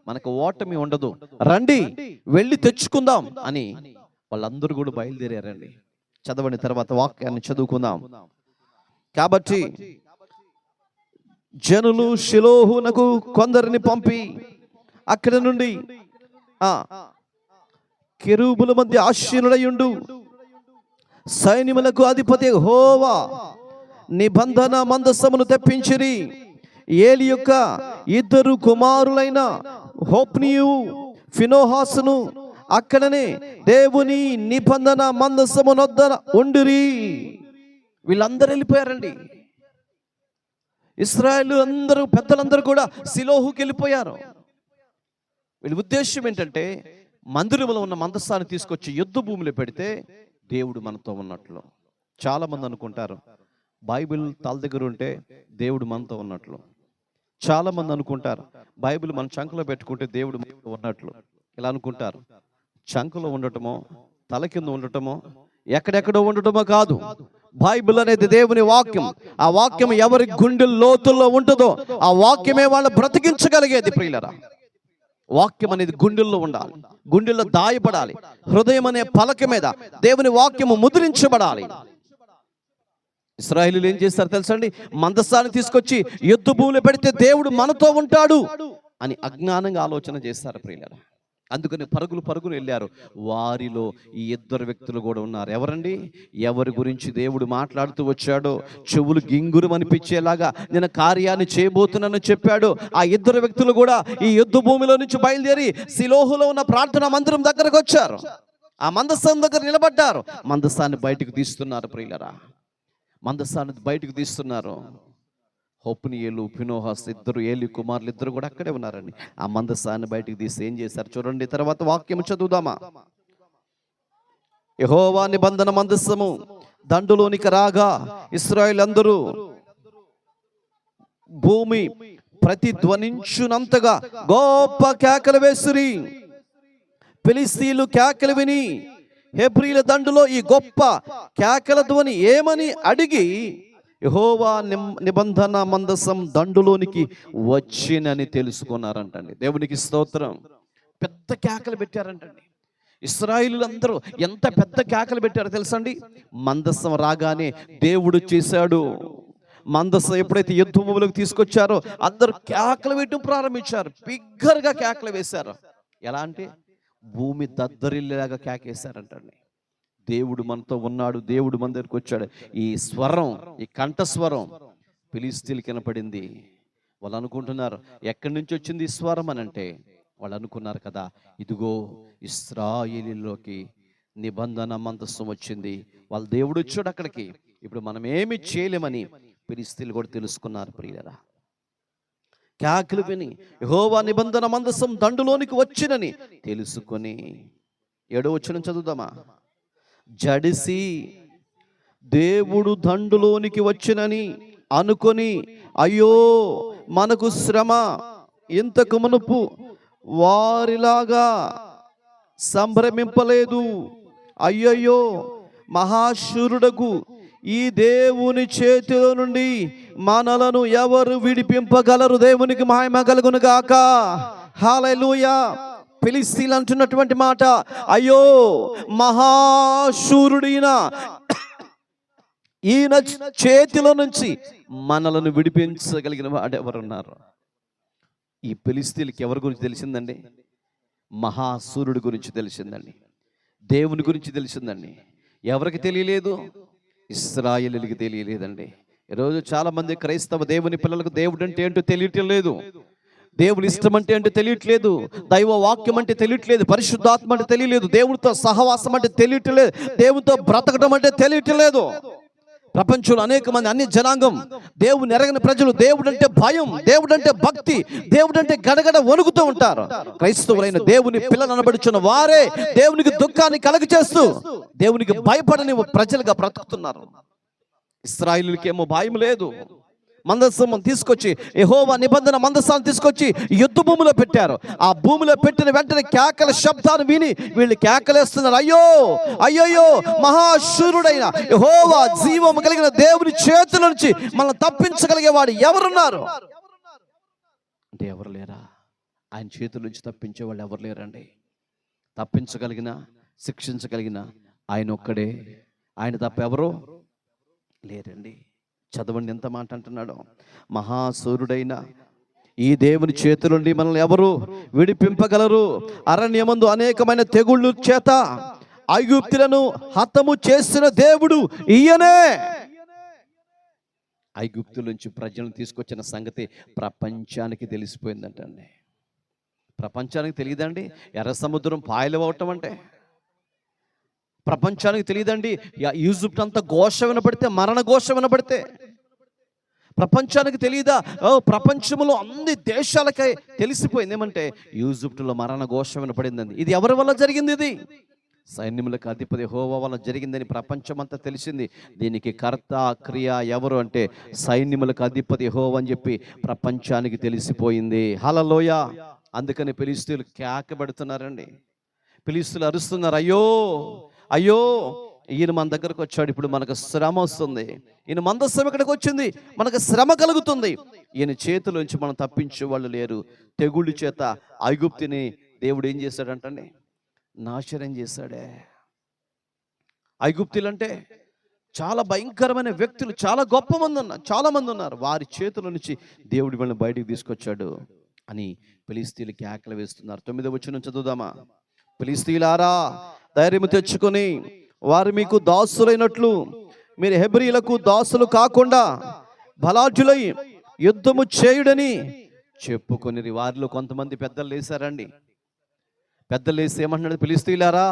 మనకు ఓటమి ఉండదు, రండి వెళ్ళి తెచ్చుకుందాం అని వాళ్ళందరూ కూడా బయలుదేరారండి. చదవండి, తర్వాత వాక్యాన్ని చదువుకుందాం. కాబట్టి జనులు షిలోహునకు కొందరిని పంపి అక్కడ నుండి కెరూబుల మధ్య ఆశీనుడయుండు సైన్యములకు అధిపతి యెహోవా నిబంధన మందసమును తెప్పించిరి. ఏలి యొక్క ఇద్దరు కుమారులైన హోప్నియు ఫినోహాసును అక్కడనే దేవుని నిబంధన మందసమునొద్ద ఉండిరి. వీళ్ళందరూ వెళ్ళిపోయారండి. ఇశ్రాయేలు అందరూ పెద్దలందరూ కూడా సిలోహుకి వెళ్ళిపోయారు. వీళ్ళ ఉద్దేశం ఏంటంటే మందిరంలో ఉన్న మందసాన్ని తీసుకొచ్చి యుద్ధ భూమిలో పెడితే దేవుడు మనతో ఉన్నట్లు. చాలా మంది అనుకుంటారు బైబిల్ తల దగ్గర ఉంటే దేవుడు మనతో ఉన్నట్లు. చాలా మంది అనుకుంటారు బైబిల్ మన చంకలో పెట్టుకుంటే దేవుడు మనతో ఉన్నట్లు. ఇలా అనుకుంటారు. చంకలో ఉండటమో తల కింద ఉండటమో ఎక్కడెక్కడో ఉండటమో కాదు. బైబిల్ అనేది దేవుని వాక్యం. ఆ వాక్యం ఎవరి గుండె లోతుల్లో ఉంటుందో ఆ వాక్యమే వాళ్ళు బ్రతికించగలిగేది. ప్రియులరా, వాక్యం అనేది గుండెల్లో ఉండాలి, గుండెల్లో దాయపడాలి. హృదయం అనే పలక మీద దేవుని వాక్యము ముద్రించబడాలి. ఇశ్రాయేలీయులు ఏం చేస్తారు తెలుసండి? మందసాన్ని తీసుకొచ్చి యుద్ధ భూమిలో పెడితే దేవుడు మనతో ఉంటాడు అని అజ్ఞానంగా ఆలోచన చేస్తారు ప్రియులారా. అందుకని పరుగులు వెళ్ళారు. వారిలో ఈ ఇద్దరు వ్యక్తులు కూడా ఉన్నారు. ఎవరండి? ఎవరి గురించి దేవుడు మాట్లాడుతూ వచ్చాడో, చెవులు గింగురు అనిపించేలాగా నేను కార్యాన్ని చేయబోతున్నానని చెప్పాడు. ఆ ఇద్దరు వ్యక్తులు కూడా ఈ యుద్ధ భూమిలో నుంచి బయలుదేరి సిలోహులో ఉన్న ప్రార్థనా మందిరం దగ్గరకు వచ్చారు. ఆ మందస్థానం దగ్గర నిలబడ్డారు. మందస్థాన్ని బయటకు తీస్తున్నారు ప్రియులరా, మందస్థాన్ని బయటకు తీస్తున్నారు. హోప్నియేలు ఫినోహాస్ ఇద్దరు ఏలి కుమారులు ఇద్దరు కూడా అక్కడే ఉన్నారండి. ఆ మందసాన్ని బయటికి తీసి ఏం చేశారు చూడండి. తర్వాత వాక్యం చదువుదామా. యెహోవా నిబంధన మందసము దండులోనికి రాగా ఇశ్రాయేలు అందరూ భూమి ప్రతిధ్వనించునంతగా గొప్ప కేకలు వేసిరి. ఫిలిష్తీయులు కేకలు విని హెబ్రీల దండులో ఈ గొప్ప కేకల ధ్వని ఏమని అడిగి యెహోవా నిబంధన మందసం దండులోనికి వచ్చినని తెలుసుకున్నారంటండి. దేవునికి స్తోత్రం. పెద్ద కేకలు పెట్టారంటండి. ఇశ్రాయేలీయులందరూ ఎంత పెద్ద కేకలు పెట్టారో తెలుసండి. మందసం రాగానే దేవుడు చేశాడు. మందసం ఎప్పుడైతే యుద్ధ భూమిలోకి తీసుకొచ్చారో అందరూ కేకలు వేయడం ప్రారంభించారు. బిగ్గరగా కేకలు వేశారు. ఎలా అంటే భూమి దద్దరిల్లేలాగా కేకేశారంటండి. దేవుడు మనతో ఉన్నాడు, దేవుడు మన దగ్గరికి వచ్చాడు. ఈ స్వరం, ఈ కంఠస్వరం ఫిలిష్తీయులకు వినపడింది. వాళ్ళు అనుకుంటున్నారు ఎక్కడి నుంచి వచ్చింది ఈ స్వరం అని. అంటే వాళ్ళు అనుకున్నారు కదా, ఇదిగో ఇశ్రాయేలీలోకి నిబంధన మందసం వచ్చింది, వాళ్ళ దేవుడు వచ్చాడు అక్కడికి, ఇప్పుడు మనం ఏమి చేయలేమని ఫిలిష్తీయులు కూడా తెలుసుకున్నారు ప్రియులరా. కేకలు విని యెహోవా నిబంధన మందసం దండులోనికి వచ్చినని తెలుసుకొని 7వ వచనం చదువుదామా. జడిసి దేవుడు దండులోనికి వచ్చినని అనుకొని అయ్యో మనకు శ్రమ, ఇంతకు మునుపు వారిలాగా సంభ్రమింపలేదు. అయ్యయ్యో మహాశూరుడకు ఈ దేవుని చేతిలో నుండి మనలను ఎవరు విడిపింపగలరు? దేవునికి మహిమ కలుగును గాక. హల్లెలూయా. ఫిలిష్తీయులు అంటున్నటువంటి మాట, అయ్యో మహాశూరుడైన ఈయన చేతిలో నుంచి మనలను విడిపించగలిగిన వాడు ఎవరున్నారు? ఈ ఫిలిష్తీయులకి ఎవరి గురించి తెలిసిందండి? మహాశూరుడి గురించి తెలిసిందండి, దేవుని గురించి తెలిసిందండి. ఎవరికి తెలియలేదు? ఇశ్రాయేలీయులకి తెలియలేదండి. ఈరోజు చాలా మంది క్రైస్తవ దేవుని పిల్లలకు దేవుడు అంటే ఏంటో తెలియటం లేదు, దేవుని ఇష్టం అంటే ఏంటో తెలియట్లేదు, దైవ వాక్యం అంటే తెలియట్లేదు, పరిశుద్ధాత్మ అంటే తెలియలేదు, దేవుడితో సహవాసం అంటే తెలియట్లేదు, దేవునితో బ్రతకడం అంటే తెలియట్లేదు. ప్రపంచంలో అనేక మంది అన్ని జనాంగం దేవుని ఎరగని ప్రజలు దేవుడు అంటే భయం, దేవుడు అంటే భక్తి, దేవుడు అంటే గడగడ వణుకుతూ ఉంటారు. క్రైస్తవులైన దేవుని పిల్లలు అనబడుచున్న వారే దేవునికి దుఃఖాన్ని కలుగచేస్తూ దేవునికి భయపడని ప్రజలుగా బ్రతుకుతున్నారు. ఇశ్రాయేలీయులకేమో భయం లేదు. మందసం తీసుకొచ్చి యెహోవా నిబంధన మందసాన్ని తీసుకొచ్చి యుద్ధ భూమిలో పెట్టారు. ఆ భూమిలో పెట్టిన వెంటనే కేకల శబ్దాన్ని విని వీళ్ళు కేకలేస్తున్నారు, అయ్యో అయ్యయ్యో మహాశూరుడైన యెహోవా జీవము కలిగిన దేవుని చేతుల నుంచి మనం తప్పించగలిగేవాడు ఎవరున్నారు అంటే ఎవరు లేరా? ఆయన చేతుల నుంచి తప్పించేవాళ్ళు ఎవరు లేరండి. తప్పించగలిగిన, శిక్షించగలిగిన ఆయన ఒక్కడే, ఆయన తప్ప ఎవరు లేరండి. చదవండి ఎంత మాట అంటున్నాడు. మహాశూరుడైన ఈ దేవుని చేతుల నుండి మనల్ని ఎవరు విడిపింపగలరు? అరణ్యమందు అనేకమైన తెగుళ్ళు చేత ఐగుప్తులను హతము చేసిన దేవుడు ఈయనే. ఐగుప్తుల నుంచి ప్రజలను తీసుకొచ్చిన సంగతి ప్రపంచానికి తెలిసిపోయిందంటండి. ప్రపంచానికి తెలియదండి ఎర్ర సముద్రం పాయలు అవటం అంటే? ప్రపంచానికి తెలియదండి ఈజిప్ట్ అంతా ఘోష వినపడితే, మరణ ఘోష వినపడితే? ప్రపంచానికి తెలియదా? ప్రపంచంలో అన్ని దేశాలకై తెలిసిపోయింది ఏమంటే ఈజిప్టులో మరణ ఘోష వినపడిందని. ఇది ఎవరి వల్ల జరిగింది? ఇది సైన్యములకు అధిపతి యెహోవా వల్ల జరిగిందని ప్రపంచమంతా తెలిసింది. దీనికి కర్త క్రియ ఎవరు అంటే సైన్యములకు అధిపతి యెహోవా అని చెప్పి ప్రపంచానికి తెలిసిపోయింది. హల్లెలూయ. అందుకని ఫిలిష్తీయులు కేక పెడుతున్నారండి. ఫిలిష్తీయులు అరుస్తున్నారు, అయ్యో అయ్యో ఈయన మన దగ్గరకు వచ్చాడు, ఇప్పుడు మనకు శ్రమ వస్తుంది. ఈయన మందస్సం ఇక్కడికి వచ్చింది, మనకు శ్రమ కలుగుతుంది. ఈయన చేతిలోంచి మనం తప్పించే వాళ్ళు లేరు. తెగుళ్ళు చేత ఐగుప్తుని దేవుడు ఏం చేశాడంటండి? నాశనం చేశాడే. ఐగుప్తులు అంటే చాలా భయంకరమైన వ్యక్తులు, చాలా గొప్ప మంది ఉన్నారు, చాలా మంది ఉన్నారు. వారి చేతుల నుంచి దేవుడు వీళ్ళని బయటికి తీసుకొచ్చాడు అని ఫిలిష్తీయులకి కేకలు వేస్తున్నారు. 9వ వచనం చదువుదామా? ఫిలిష్తీయులారా ధైర్యము తెచ్చుకొని వారు మీకు దాసులైనట్లు మీరు హెబ్రీలకు దాసులు కాకుండా బలాఢ్యులై యుద్ధము చేయుడని చెప్పుకొని. వారిలో కొంతమంది పెద్దలు లేసారండి. పెద్దలు లేసి ఏమంటున్నాడు? ఫిలిష్తీయులారా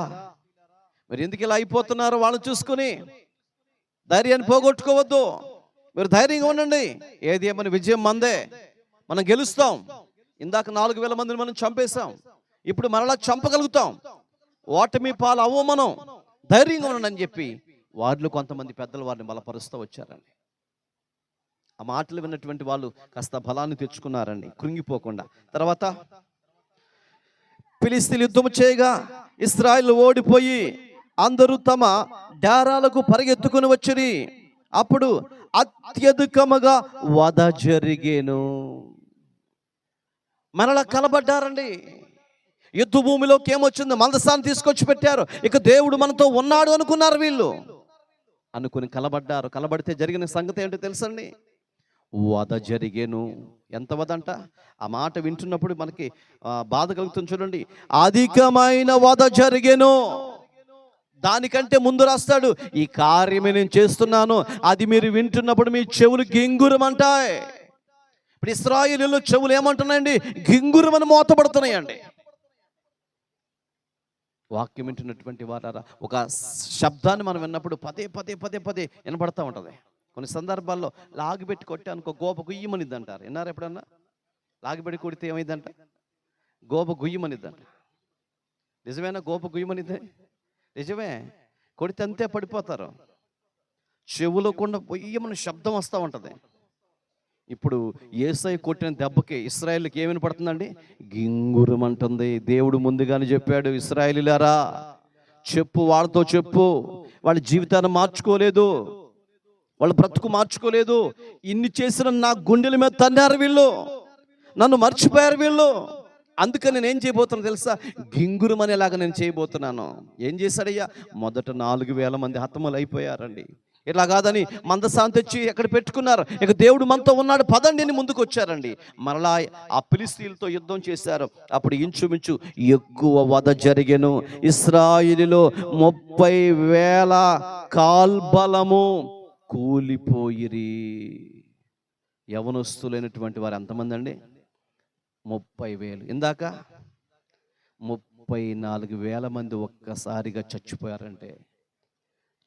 మీరు ఎందుకు ఇలా అయిపోతున్నారు? వాళ్ళని చూసుకుని ధైర్యాన్ని పోగొట్టుకోవద్దు, మీరు ధైర్యంగా ఉండండి. ఏది ఏమని విజయం మందే, మనం గెలుస్తాం. ఇందాక 4000 మందిని మనం చంపేశాం, ఇప్పుడు మరలా చంపగలుగుతాం. ఓటమి పాలు అవ్వ, మనం ధైర్యంగా ఉండండి అని చెప్పి వారిలో కొంతమంది పెద్దలు వారిని బలపరుస్తూ వచ్చారండి. ఆ మాటలు విన్నటువంటి వాళ్ళు కాస్త బలాన్ని తెచ్చుకున్నారండి, కృంగిపోకుండా. తర్వాత ఫిలిష్తీయులు యుద్ధము చేయగా ఇశ్రాయేలు ఓడిపోయి అందరూ తమ డేరాలకు పరిగెత్తుకుని వచ్చిరి. అప్పుడు అత్యధికముగా వధ జరిగేను. మరలా కలబడ్డారండి. యుద్ధ భూమిలోకి ఏమొచ్చింది? మందసాన్ని తీసుకొచ్చి పెట్టారు. ఇక దేవుడు మనతో ఉన్నాడు అనుకున్నారు వీళ్ళు. అనుకుని కలబడ్డారు. కలబడితే జరిగిన సంగతి ఏంటో తెలుసండి? వధ జరిగేను. ఎంత వధ అంట? ఆ మాట వింటున్నప్పుడు మనకి బాధ కలుగుతుంది. చూడండి, అధికమైన వధ జరిగేను. దానికంటే ముందు రాస్తాడు, ఈ కార్యమే నేను చేస్తున్నాను, అది మీరు వింటున్నప్పుడు మీ చెవులు గింగురమంటాయి. ఇప్పుడు ఇశ్రాయేలీయుల చెవులు ఏమంటున్నాయండి? గింగురమని మోతపడుతున్నాయండి. వాక్యం వింటున్నటువంటి వారా, ఒక శబ్దాన్ని మనం విన్నప్పుడు పదే పదే పదే పదే వినపడతా ఉంటుంది. కొన్ని సందర్భాల్లో లాగిపెట్టి కొట్టే అనుకో గోప గుయ్యమనిద్ది అంటారు. విన్నారా ఎప్పుడన్నా? లాగిపెట్టి కొడితే ఏమైందంట? గోప గుయ్యమనిద్దంట. నిజమేనా? గోప గుయ్యమనిద్దే నిజమే. కొడితే అంతే పడిపోతారు. చెవులో కూడా పొయ్యమని శబ్దం వస్తూ ఉంటుంది. ఇప్పుడు యేసయ్య కొట్టిన దెబ్బకి ఇశ్రాయేలుకి ఏమని పడుతుందండి? గింగురమంటుంది. దేవుడు ముందుగానే చెప్పాడు, ఇశ్రాయేలీయులారా చెప్పు, వాళ్ళతో చెప్పు, వాళ్ళ జీవితాన్ని మార్చుకోలేదు, వాళ్ళ బ్రతుకు మార్చుకోలేదు, ఇన్ని చేసిన నా గుండెల మీద తన్నారు వీళ్ళు, నన్ను మర్చిపోయారు వీళ్ళు. అందుకని నేను ఏం చేయబోతున్నాను తెలుసా? గింగురమనేలాగా నేను చేయబోతున్నాను. ఏం చేశాడయ్యా? మొదట 4000 మంది హతములు అయిపోయారండి. ఇట్లా కాదని మందసాన్ని తెచ్చి ఎక్కడ పెట్టుకున్నారు. ఇక దేవుడు మనతో ఉన్నాడు, పదండి అని ముందుకు వచ్చారండి. మరలా ఆ ఫిలిష్తీయులతో యుద్ధం చేశారు. అప్పుడు ఇంచుమించు ఎక్కువ వధ జరిగెను. ఇశ్రాయేలులో 30,000 కాల్బలము కూలిపోయిరి. యవనస్తులైనటువంటి వారు ఎంతమంది అండి? 30,000. ఇందాక 34,000 మంది ఒక్కసారిగా చచ్చిపోయారంటే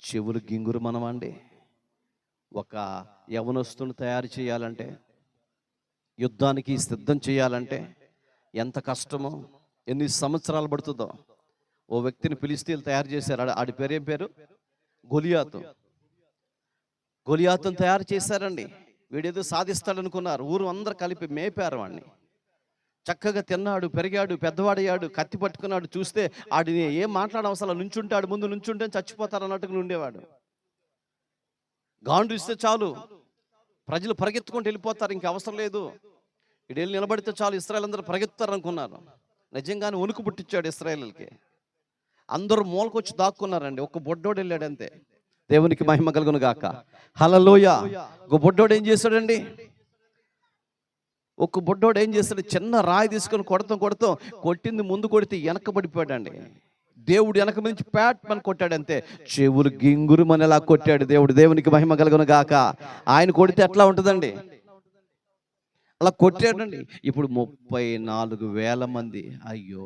చెవులు గింగురు మనమండి. ఒక యవనస్తుని తయారు చేయాలంటే, యుద్ధానికి సిద్ధం చేయాలంటే ఎంత కష్టమో, ఎన్ని సంవత్సరాలు పడుతుందో. ఓ వ్యక్తిని ఫిలిష్తీయులు తయారు చేశారు. ఆడి పేరేం పేరు? గొలియాతు. గొలియాతును తయారు చేశారండి. వీడేదో సాధిస్తాడనుకున్నారు. ఊరు అందరు కలిపి మేపారు వాడిని. చక్కగా తిన్నాడు, పెరిగాడు, పెద్దవాడయ్యాడు, కత్తి పట్టుకున్నాడు. చూస్తే ఆడిని ఏం మాట్లాడవసరం, నుంచుంటాడు, ముందు నుంచుంటే చచ్చిపోతారు అన్నట్టుగా ఉండేవాడు. గాండు ఇస్తే చాలు ప్రజలు పరిగెత్తుకుంటూ వెళ్ళిపోతారు, ఇంక అవసరం లేదు. ఇడేళ్ళు నిలబడితే చాలు ఇశ్రాయేలు అందరూ పరిగెత్తారు అనుకున్నారు. నిజంగానే వణుకు పుట్టించాడు ఇశ్రాయేలుకి. అందరూ మూలకొచ్చి దాక్కున్నారండి. ఒక్క బొడ్డోడు వెళ్ళాడు అంతే. దేవునికి మహిమ కలుగును గాక. హల్లెలూయా. ఒక బొడ్డోడు ఏం చేశాడండి? ఒక బుడ్డోడు ఏం చేస్తాడు, చిన్న రాయి తీసుకొని కొడతాం కొట్టింది ముందు కొడితే వెనక పడిపోయాడండి. దేవుడు వెనక నుంచి ప్యాట్ మన కొట్టాడు అంతే, చెవులు గింగురు మనలా కొట్టాడు దేవుడు. దేవునికి మహిమ కలుగును గాక. ఆయన కొడితే ఎట్లా ఉంటుందండి, అలా కొట్టాడండి. ఇప్పుడు 34,000 మంది, అయ్యో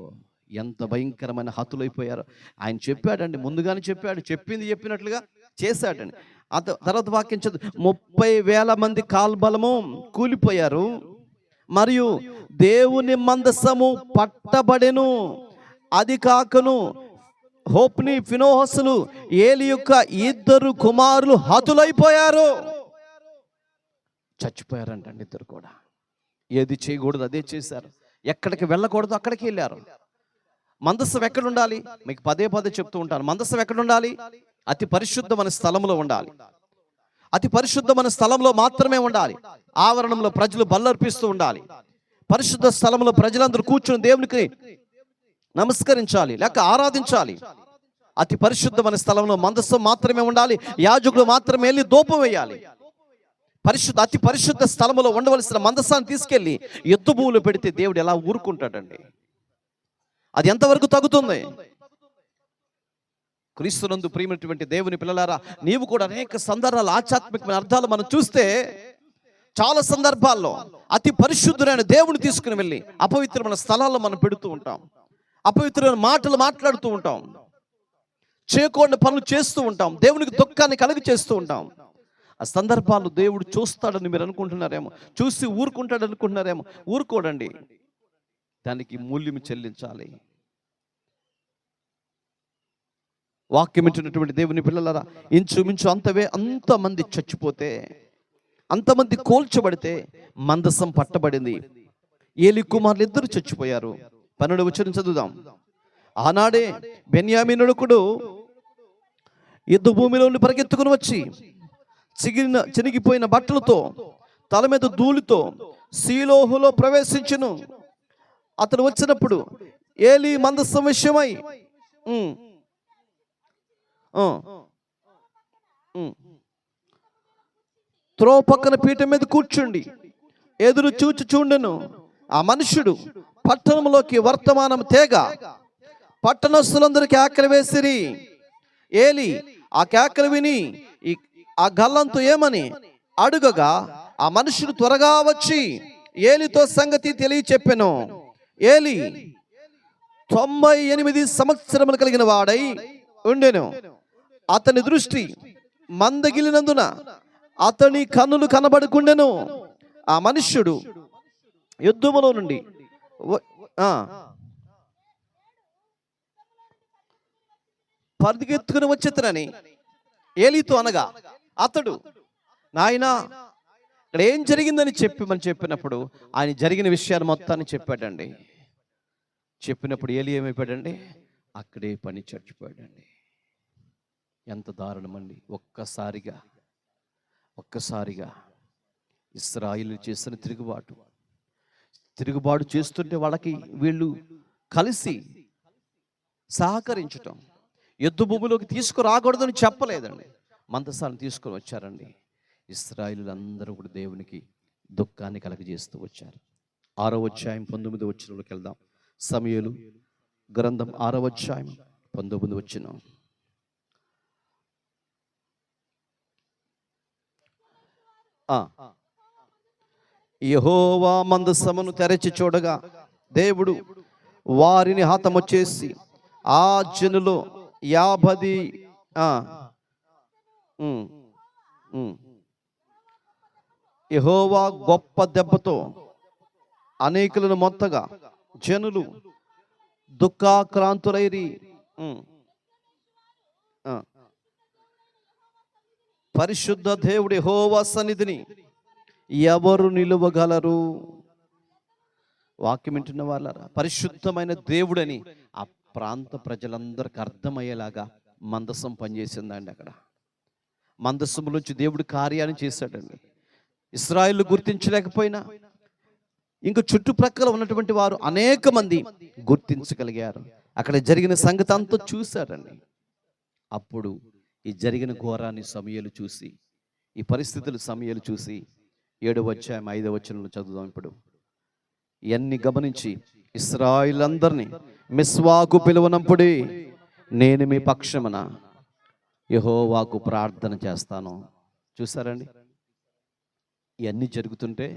ఎంత భయంకరమైన హతులైపోయారు. ఆయన చెప్పాడండి, ముందుగానే చెప్పాడు, చెప్పింది చెప్పినట్లుగా చేశాడండి. తర్వాత వాక్యం చదువు, 30,000 మంది కాల్బలము కూలిపోయారు, మరియు దేవుని మందసము పట్టబడెను. అది కాకను హోప్ని ఫినోహసులు ఏలి యొక్క 2 కుమారులు హతులైపోయారు. చచ్చిపోయారంటండి 2 కూడా. ఏది చేయకూడదు అదే చేశారు, ఎక్కడికి వెళ్ళకూడదు అక్కడికి వెళ్ళారు. మందసం ఎక్కడ ఉండాలి, మీకు పదే చెప్తూ ఉంటాను. మందసం ఎక్కడ ఉండాలి, అతి పరిశుద్ధమైన స్థలంలో ఉండాలి. అతి పరిశుద్ధమైన స్థలంలో మాత్రమే ఉండాలి. ఆవరణంలో ప్రజలు బల్లర్పిస్తూ ఉండాలి. పరిశుద్ధ స్థలంలో ప్రజలందరూ కూర్చుని దేవునికి నమస్కరించాలి, లేక ఆరాధించాలి. అతి పరిశుద్ధమైన స్థలంలో మందసం మాత్రమే ఉండాలి. యాజకులు మాత్రమే వెళ్ళి ధూపం వేయాలి. అతి పరిశుద్ధ స్థలంలో ఉండవలసిన మందసాన్ని తీసుకెళ్లి యుద్ధ భూములు పెడితే దేవుడు ఎలా ఊరుకుంటాడండి? అది ఎంతవరకు తగ్గుతుంది? క్రీస్తునందు ప్రియమైనటువంటి దేవుని పిల్లలారా, నీవు కూడా అనేక సందర్భాలు, ఆధ్యాత్మికమైన అర్థాలు మనం చూస్తే చాలా సందర్భాల్లో అతి పరిశుద్ధుడైన దేవుని తీసుకుని వెళ్ళి అపవిత్రమైన స్థలాల్లో మనం పెడుతూ ఉంటాం. అపవిత్రమైన మాటలు మాట్లాడుతూ ఉంటాం, చేయకూడని పనులు చేస్తూ ఉంటాం, దేవునికి దుఃఖాన్ని కలుగ చేస్తూ ఉంటాం. ఆ సందర్భాలు దేవుడు చూస్తాడని మీరు అనుకుంటున్నారేమో, చూసి ఊరుకుంటాడు అనుకుంటున్నారేమో. ఊరుకోడండి, దానికి మూల్యం చెల్లించాలి. వాక్యం ఇచ్చినటువంటి దేవుని పిల్లలారా, ఇంచుమించు అంతమంది చచ్చిపోతే, అంతమంది కోల్చబడితే మందసం పట్టబడింది. ఏలి కుమారులు 2 చచ్చిపోయారు. 12వ వచనం చదువుదాం. ఆనాడే బెన్యామీనుడు యుద్ధ భూమిలోని పరిగెత్తుకుని వచ్చి చినిగిపోయిన బట్టలతో, తల మీద ధూళితో సీలోహులో ప్రవేశించును. అతను వచ్చినప్పుడు ఏలి మందసం విషయమై త్రో పక్కన పీఠం మీద కూర్చుండి ఎదురు చూడెను. ఆ మనుషుడు పట్టణంలోకి వర్తమానం తేగ పట్టణస్తులందరికీ ఆకలి వేసిరి. ఏలి ఆ కేకలు విని ఆ గల్లంతో ఏమని అడుగగా, ఆ మనుషుడు త్వరగా వచ్చి ఏలితో సంగతి తెలియచెప్పెను. ఏలి 98 సంవత్సరములు కలిగిన వాడై ఉండెను. అతని దృష్టి మందగిలినందున అతని కన్నులు కనబడకుండెను. ఆ మనుష్యుడు యుద్ధములో నుండి పరిగెత్తుకుని వచ్చేతనని ఏలితో అనగా, అతడు నాయనా ఇక్కడ ఏం జరిగిందని చెప్పినప్పుడు ఆయన జరిగిన విషయాలు మొత్తాన్ని చెప్పాడండి. చెప్పినప్పుడు ఏలి ఏమైపోయాడండి, అక్కడే పని చచ్చిపోయాడండి. ఎంత దారుణమండి. ఒక్కసారిగా ఇశ్రాయేలు చేసిన తిరుగుబాటు చేస్తుంటే వాళ్ళకి వీళ్ళు కలిసి సహకరించటం, యుద్ధ భూమిలోకి తీసుకురాకూడదని చెప్పలేదండి, మందసాన్ని తీసుకొని వచ్చారండి. ఇశ్రాయేలులందరూ కూడా దేవునికి దుఃఖాన్ని కలగజేస్తూ వచ్చారు. 6వ అధ్యాయం 19వ వచనంలోకి వెళ్దాం. సమూయేలు గ్రంథం 6వ అధ్యాయం 19వ వచనం. యెహోవా మందసమును తెరచి చూడగా దేవుడు వారిని హతముచేసి ఆ జనులు 50 యెహోవా గొప్ప దెబ్బతో అనేకులను మొత్తగా జనులు దుఃఖాక్రాంతులైరి. పరిశుద్ధ దేవుడి యెహోవా సన్నిధిని ఎవరు నిలువగలరు? వాక్యం వింటున్న వాళ్ళారా, పరిశుద్ధమైన దేవుడని ఆ ప్రాంత ప్రజలందరికీ అర్థమయ్యేలాగా మందసం పనిచేసిందండి. అక్కడ మందసంలోంచి దేవుడు కార్యాన్ని చేశాడండి. ఇశ్రాయేలు గుర్తించలేకపోయినా ఇంక చుట్టుప్రక్కల ఉన్నటువంటి వారు అనేక మంది గుర్తించగలిగారు. అక్కడ జరిగిన సంగతి అంతా చూశారండి. అప్పుడు ఈ జరిగిన ఘోరాన్ని సమూయేలు చూసి, ఈ పరిస్థితులు సమూయేలు చూసి 7వ అధ్యాయం 5వ వచనంలో చదువుదాం. ఇప్పుడు ఇవన్నీ గమనించి ఇశ్రాయేలందరినీ మిస్వాకు పిలువనంపుడి, నేను మీ పక్షమున యెహోవాకు ప్రార్థన చేస్తాను. చూసారండి, ఇవన్నీ జరుగుతుంటే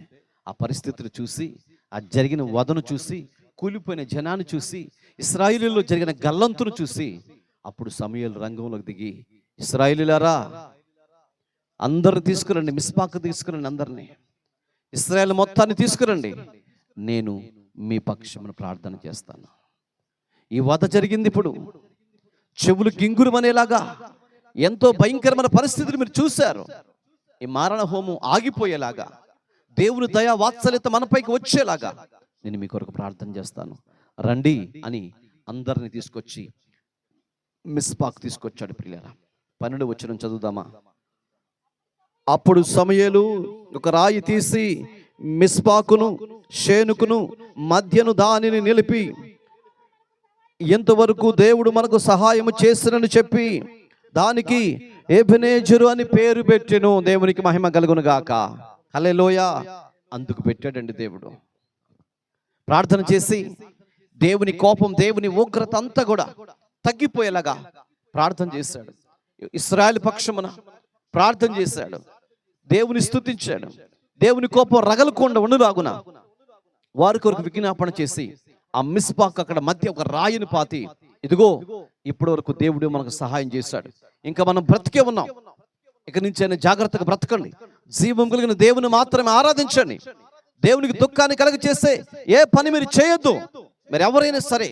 ఆ పరిస్థితులు చూసి, ఆ జరిగిన వదను చూసి, కూలిపోయిన జనాన్ని చూసి, ఇశ్రాయేలులో జరిగిన గల్లంతును చూసి, అప్పుడు సమూయేలు రంగంలోకి దిగి, ఇశ్రాయేలీయులారా అందరిని తీసుకురండి, మిస్పాకు తీసుకురండి, అందరినీ ఇశ్రాయేలు మొత్తాన్ని తీసుకురండి, నేను మీ పక్షమును ప్రార్థన చేస్తాను. ఈ వధ జరిగింది. ఇప్పుడు చెవులు గింగురుమనేలాగా ఎంతో భయంకరమైన పరిస్థితిని మీరు చూశారు. ఈ మారణ హోమం ఆగిపోయేలాగా, దేవుని దయా వాత్సల్యత మనపైకి వచ్చేలాగా నేను మీ కొరకు ప్రార్థన చేస్తాను, రండి అని అందరిని తీసుకొచ్చి మిస్పాకు తీసుకొచ్చాడు. ప్రియులారా, 12వ వచనం చదువుదామా. అప్పుడు సమూయేలు ఒక రాయి తీసి మిస్పాకును షేనుకును మధ్యను దానిని నిలిపి, ఎంతవరకు దేవుడు మనకు సహాయము చేసినని చెప్పి దానికి ఎబెనేజరు అని పేరు పెట్టెను. దేవునికి మహిమ కలుగును గాక. హల్లెలూయా. అందుకు పెట్టాడండి దేవుడు. ప్రార్థన చేసి దేవుని కోపం, దేవుని ఉగ్రత అంతా కూడా తగ్గిపోయేలాగా ప్రార్థన చేశాడు. ఇశ్రాయేలు పక్షమున ప్రార్థన చేశాడు, దేవుని స్తుతించాడు. దేవుని కోపం రగలకుండా ఉండులాగున వారి కొరకు విజ్ఞాపన చేసి ఆ మిస్పాకు అక్కడ మధ్య ఒక రాయిని పాతి, ఇదిగో ఇప్పటి వరకు దేవుడు మనకు సహాయం చేశాడు, ఇంకా మనం బ్రతికే ఉన్నాం, ఇక నుంచి అయినా జాగ్రత్తగా బ్రతకండి, జీవం కలిగిన దేవుని మాత్రమే ఆరాధించండి, దేవునికి దుఃఖాన్ని కలగ చేస్తే ఏ పని మీరు చేయొద్దు, మరి ఎవరైనా సరే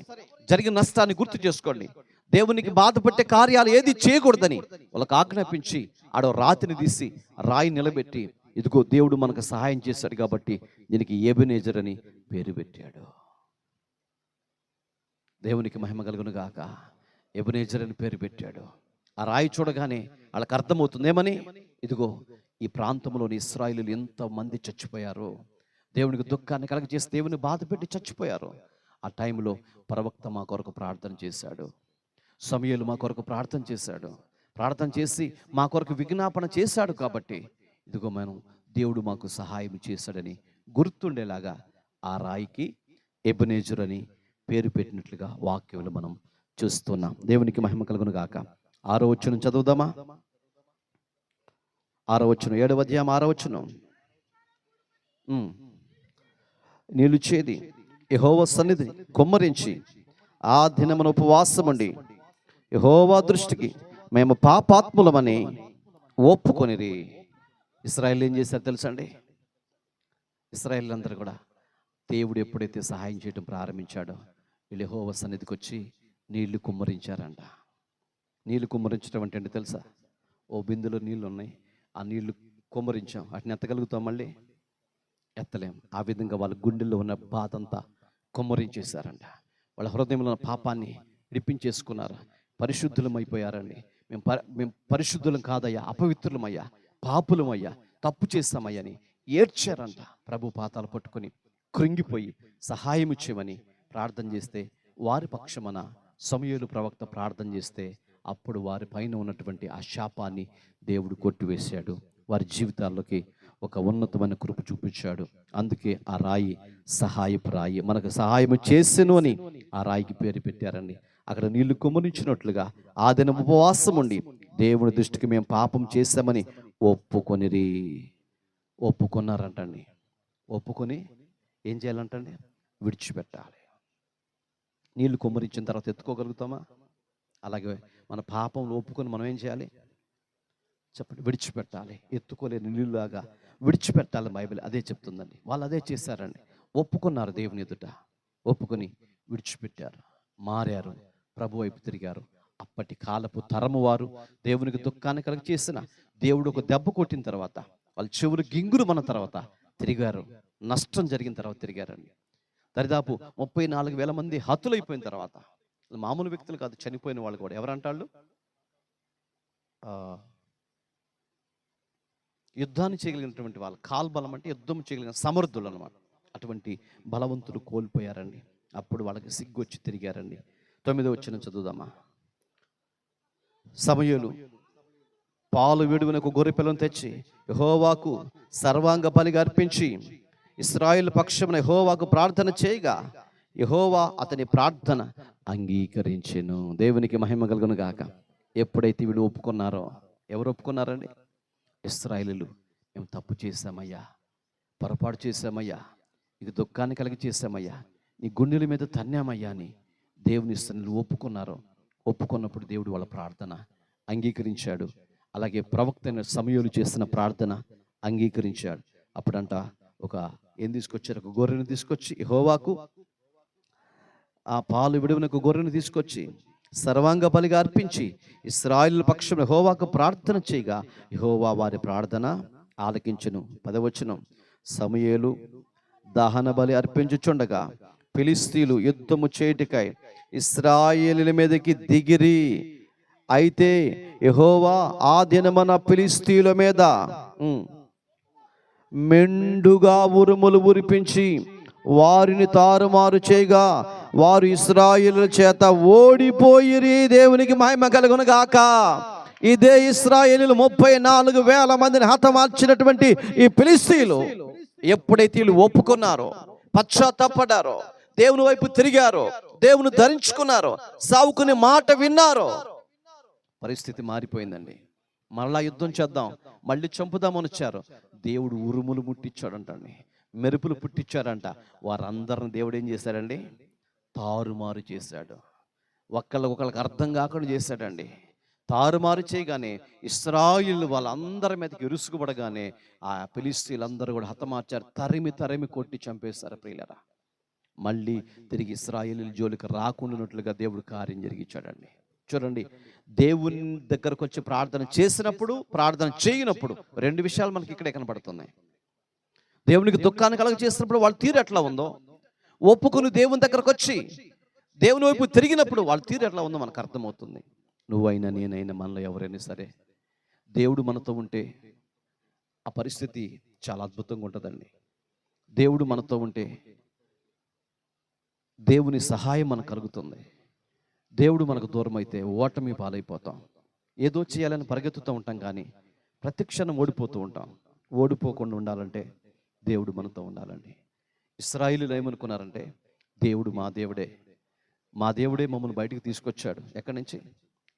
జరిగిన నష్టాన్ని గుర్తు చేసుకోండి, దేవునికి బాధపట్టే కార్యాలు ఏది చేయకూడదని వాళ్ళకి ఆజ్ఞాపించి ఆడో రాతిని తీసి రాయి నిలబెట్టి, ఇదిగో దేవుడు మనకు సహాయం చేశాడు కాబట్టి దీనికి ఎబెనేజర్ అని పేరు పెట్టాడు. దేవునికి మహిమ కలుగును గాక. ఎబెనేజర్ అని పేరు పెట్టాడు. ఆ రాయి చూడగానే వాళ్ళకి అర్థమవుతుంది ఏమని, ఇదిగో ఈ ప్రాంతంలోని ఇశ్రాయేలీయులు ఎంతమంది చచ్చిపోయారు, దేవునికి దుఃఖాన్ని కలగజేసి దేవుని బాధ పెట్టి చచ్చిపోయారు. ఆ టైంలో ప్రవక్త మా కొరకు ప్రార్థన చేశాడు, సమూయేలు మా కొరకు ప్రార్థన చేశాడు, ప్రార్థన చేసి మా కొరకు విజ్ఞాపన చేశాడు కాబట్టి ఇదిగో మనం దేవుడు మాకు సహాయం చేశాడని గుర్తుండేలాగా ఆ రాయికి ఎబెనేజర్ అని పేరు పెట్టినట్లుగా వాక్యంలో మనం చూస్తున్నాం. దేవునికి మహిమ కలుగును గాక. 6వ వచనం చదువుదామా. 6వ వచనం, 7వ అధ్యాయం 6వ వచనం. నిలుచేది యెహోవా సన్నిధి కుమ్మరించి ఆ దినమున ఉపవాసముండి యెహోవా దృష్టికి మేము పాపాత్ములమని ఒప్పుకొనిరి. ఇశ్రాయేలు ఏం చేశారు తెలుసా అండి? ఇశ్రాయేలీయులందరూ కూడా దేవుడు ఎప్పుడైతే సహాయం చేయడం ప్రారంభించాడో వీళ్ళు యెహోవా సన్నిధికి వచ్చి నీళ్లు కుమ్మరించారంట. నీళ్లు కుమ్మరించడం అంటే తెలుసా? ఓ బిందులో నీళ్ళు ఉన్నాయి, ఆ నీళ్లు కుమ్మరించాం, వాటిని ఎత్తగలుగుతాం, మళ్ళీ ఎత్తలేం. ఆ విధంగా వాళ్ళ గుండెల్లో ఉన్న బాధ అంతా కుమ్మరించేశారంట. వాళ్ళ హృదయంలో ఉన్న పాపాన్ని విడిపించేసుకున్నారు, పరిశుద్ధులమైపోయారండి. మేము పరిశుద్ధులం కాదయ్యా, అపవిత్రులమయ్యా, పాపులమయ్యా, తప్పు చేస్తామయ్యని ఏడ్చారంట. ప్రభు పాతాలు పట్టుకొని కృంగిపోయి సహాయం ఇచ్చేమని ప్రార్థన చేస్తే, వారి పక్షమన సమూయేలు ప్రవక్త ప్రార్థన చేస్తే అప్పుడు వారి పైన ఉన్నటువంటి ఆ శాపాన్ని దేవుడు కొట్టివేశాడు. వారి జీవితాల్లోకి ఒక ఉన్నతమైన కృప చూపించాడు. అందుకే ఆ రాయి సహాయపు రాయి, మనకు సహాయం చేసెను అని ఆ రాయికి పేరు పెట్టారండి. అక్కడ నీళ్లు కుమ్మరించినట్లుగా ఆ దినం ఉపవాసం ఉండి దేవుని దృష్టికి మేము పాపం చేశామని ఒప్పుకున్నారంటండి. ఒప్పుకొని ఏం చేయాలంటండి? విడిచిపెట్టాలి. నీళ్లు కుమ్మరించిన తర్వాత ఎత్తుకోగలుగుతామా? అలాగే మన పాపంలో ఒప్పుకొని మనం ఏం చేయాలి చెప్పండి? విడిచిపెట్టాలి. ఎత్తుకోలేని నీళ్ళలాగా విడిచిపెట్టాలి. బైబిల్ అదే చెప్తుందండి. వాళ్ళు అదే చేశారండి. ఒప్పుకున్నారు, దేవుని ఎదుట ఒప్పుకొని విడిచిపెట్టారు, మారారు, ప్రభు వైపు తిరిగారు. అప్పటి కాలపు తరము వారు దేవునికి దుఃఖాన్ని కలగ చేసిన దేవుడు ఒక దెబ్బ కొట్టిన తర్వాత, వాళ్ళ చెవులు గింగురు మన తర్వాత తిరిగారు, నష్టం జరిగిన తర్వాత తిరిగారండి. దరిదాపు 34,000 మంది హతులైపోయిన తర్వాత, మామూలు వ్యక్తులు కాదు, చనిపోయిన వాళ్ళు కూడా. ఎవరంటాళ్ళు? యుద్ధాన్ని చేయగలిగినటువంటి వాళ్ళు, కాల్బలం అంటే యుద్ధం చేయగలిగిన సమర్థులు అన్నమాట. అటువంటి బలవంతులు కోల్పోయారండి. అప్పుడు వాళ్ళకి సిగ్గొచ్చి తిరిగారండి. 9వ వచనం చదువుదామా. సమూయేలు పాలు విడువనకు గొర్రె పిల్లను తెచ్చి యెహోవాకు సర్వాంగ బలిగా అర్పించి ఇశ్రాయేలు పక్షమున యెహోవాకు ప్రార్థన చేయగా యెహోవా అతని ప్రార్థన అంగీకరించెను. దేవునికి మహిమ కలుగును గాక. ఎప్పుడైతే వీళ్ళు ఒప్పుకున్నారో, ఎవరు ఒప్పుకున్నారండి? ఇశ్రాయేలీయులు. మేము తప్పు చేశామయ్యా, పొరపాటు చేశామయ్యా, ఇది దుఃఖాన్ని కలిగి చేశామయ్యా, నీ గుండెల మీద తన్నామయ్యా అని దేవుని సన్నిధిలో ఒప్పుకున్నారు. ఒప్పుకున్నప్పుడు దేవుడు వాళ్ళ ప్రార్థన అంగీకరించాడు. అలాగే ప్రవక్త అయిన సమూయేలు చేసిన ప్రార్థన అంగీకరించాడు. అప్పుడంట ఏం తీసుకొచ్చారు? ఒక గొర్రెను తీసుకొచ్చి యెహోవాకు, ఆ పాలు విడువనకు గొర్రెను తీసుకొచ్చి సర్వాంగ బలిగా అర్పించి ఇశ్రాయేలు పక్షం యెహోవాకు ప్రార్థన చేయగా యెహోవా వారి ప్రార్థన ఆలకించెను. 10వ వచనం, సమూయేలు దహన బలి అర్పించుచుండగా ఫిలిష్తీయులు యుద్ధము చేయుటకై ఇశ్రాయేలీయుల మీదకి దిగిరి. అయితే యెహోవా ఆ దినమున ఫిలిష్తీయుల మీద మెండుగా ఉరుములు ఉరిపించి వారిని తారుమారు చేయగా వారు ఇశ్రాయేలుల చేత ఓడిపోయిరి. దేవునికి మహిమ కలుగును గాక. ఇదే ఇశ్రాయేలీయులు 34,000 మందిని హతమార్చినటువంటి ఈ ఫిలిష్తీయులు ఎప్పుడైతే వీళ్ళు ఒప్పుకున్నారో, పశ్చాత్తాపడ్డారో, దేవుని వైపు తిరిగారో, దేవుని ధరించుకున్నారో, సావుకుని మాట విన్నారో, పరిస్థితి మారిపోయిందండి. మరలా యుద్ధం చేద్దాం, మళ్ళీ చంపుదామని వచ్చారు. దేవుడు ఉరుములు ముట్టించాడంటండి, మెరుపులు పుట్టించాడంట. వారందరిని దేవుడు ఏం చేశాడండి? తారుమారు చేశాడు. ఒకళ్ళకి అర్థం కాకుండా చేశాడండి. తారుమారు చేయగానే ఇశ్రాయేలు వాళ్ళందరి మీదకి ఇరుసుకుపడగానే ఆ ఫిలిష్తీయులందరూ కూడా హతమార్చారు. తరిమి కొట్టి చంపేశారు. ప్రియులరా, మళ్ళీ తిరిగి ఇశ్రాయేలీయుల జోలికి రాకుండానట్లుగా దేవుడు కార్యం జరిగించాడండి. చూడండి, దేవుని దగ్గరకు వచ్చి ప్రార్థన చేసినప్పుడు, ప్రార్థన చేయనప్పుడు 2 విషయాలు మనకి ఇక్కడే కనబడుతున్నాయి. దేవునికి దుఃఖాన్ని కలుగ చేసినప్పుడు వాళ్ళ తీరు ఎట్లా ఉందో, ఒప్పుకుని దేవుని దగ్గరకు వచ్చి దేవుని వైపు తిరిగినప్పుడు వాళ్ళ తీరు ఎట్లా ఉందో మనకు అర్థమవుతుంది. నువ్వైనా నేనైనా మనలో ఎవరైనా సరే దేవుడు మనతో ఉంటే ఆ పరిస్థితి చాలా అద్భుతంగా ఉంటుందండి. దేవుడు మనతో ఉంటే దేవుని సహాయం మనకు కలుగుతుంది. దేవుడు మనకు దూరం అయితే ఓటమి పాలైపోతాం. ఏదో చేయాలని పరిగెత్తుతూ ఉంటాం, కానీ ప్రతి క్షణం ఓడిపోతూ ఉంటాం. ఓడిపోకుండా ఉండాలంటే దేవుడు మనతో ఉండాలండి. ఇశ్రాయేలీయులు ఏమనుకున్నారంటే, దేవుడు మా దేవుడే మమ్మల్ని బయటికి తీసుకొచ్చాడు. ఎక్కడి నుంచి?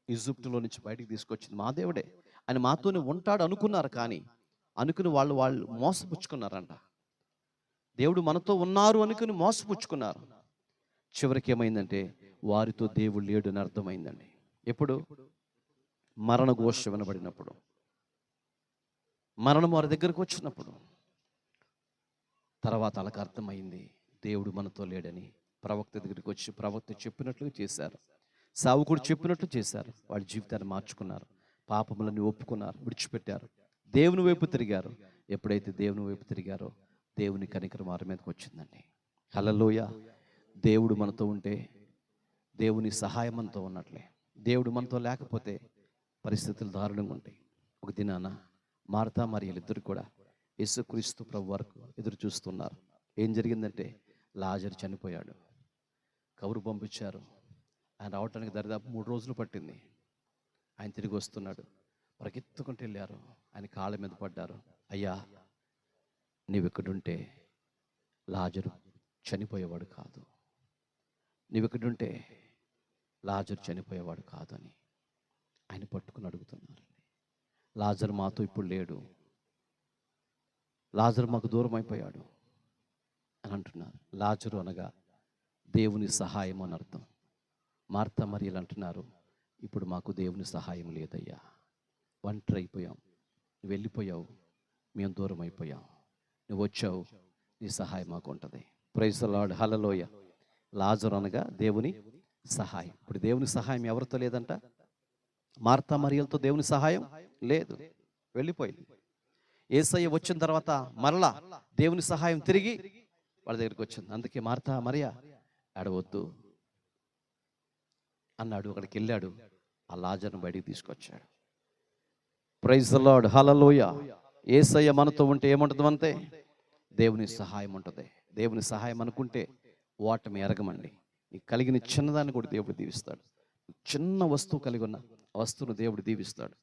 ఈజిప్టులో నుంచి బయటికి తీసుకొచ్చింది మా దేవుడే, ఆయన మాతోనే ఉంటాడు అనుకున్నారు. కానీ అనుకుని వాళ్ళు మోసపుచ్చుకున్నారంట. దేవుడు మనతో ఉన్నారు అనుకుని మోసపుచ్చుకున్నారు. చివరికి ఏమైందంటే వారితో దేవుడు లేడు అని అర్థమైందండి. ఎప్పుడు? మరణ ఘోష వినబడినప్పుడు, మరణం వారి దగ్గరకు వచ్చినప్పుడు తర్వాత వాళ్ళకి అర్థమైంది దేవుడు మనతో లేడని. ప్రవక్త దగ్గరికి వచ్చి ప్రవక్త చెప్పినట్లుగా చేశారు, సావుకుడు చెప్పినట్లు చేశారు. వాళ్ళ జీవితాన్ని మార్చుకున్నారు, పాపములని ఒప్పుకున్నారు, విడిచిపెట్టారు, దేవుని వైపు తిరిగారు. ఎప్పుడైతే దేవుని వైపు తిరిగారో దేవుని కనికరం వారి మీదకి వచ్చిందండి. హల్లెలూయా. దేవుడు మనతో ఉంటే దేవుని సహాయం మనతో ఉన్నట్లే. దేవుడు మనతో లేకపోతే పరిస్థితులు దారుణంగా ఉంటాయి. ఒక దినాన మార్తా మరియలు ఇద్దరు కూడా యేసుక్రీస్తు ప్రభు వరకు ఎదురు చూస్తున్నారు. ఏం జరిగిందంటే లాజరు చనిపోయాడు. కబరు పంపించారు. ఆయన రావటానికి దరిదాపు 3 రోజులు పట్టింది. ఆయన తిరిగి వస్తున్నాడు. పరిగెత్తుకుంటూ వెళ్ళారు. ఆయన కాళ్ళ మీద పడ్డారు. అయ్యా, నీవెక్కడుంటే లాజరు చనిపోయేవాడు కాదు, నీవెక్కడుంటే లాజరు చనిపోయేవాడు కాదు అని ఆయన పట్టుకుని అడుగుతున్నారు. లాజరు మాతో ఇప్పుడు లేడు, లాజరు మాకు దూరం అయిపోయాడు అని అంటున్నారు. లాజరు అనగా దేవుని సహాయం అని అర్థం. మార్తా మరియలు అంటున్నారు, ఇప్పుడు మాకు దేవుని సహాయం లేదయ్యా, ఒంటరి అయిపోయాం, నువ్వు వెళ్ళిపోయావు, మేము దూరం అయిపోయాం, నువ్వు వచ్చావు, నీ సహాయం మాకు ఉంటుంది. Praise the lord. హల్లెలూయ. లాజరు అనగా దేవుని సహాయం. ఇప్పుడు దేవుని సహాయం ఎవరితో లేదంట? మార్తా మరియలతో దేవుని సహాయం లేదు, వెళ్ళిపోయింది. యేసయ్య వచ్చిన తర్వాత మరలా దేవుని సహాయం తిరిగి వాళ్ళ దగ్గరికి వచ్చింది. అందుకే మార్తా మరియా అడవద్దు అన్నాడు. అక్కడికి వెళ్ళాడు, ఆ లాజరును బయటికి తీసుకొచ్చాడు. Praise the lord. హల్లెలూయ. యేసయ్య మనతో ఉంటే ఏముంటుంది? అంతే, దేవుని సహాయం ఉంటుంది. దేవుని సహాయం అనుకుంటే ఓటమి ఎరగమండి. నీకు కలిగిన చిన్నదాన్ని కూడా దేవుడు దీవిస్తాడు. చిన్న వస్తువు కలిగి ఉన్న వస్తువును దేవుడు దీవిస్తాడు.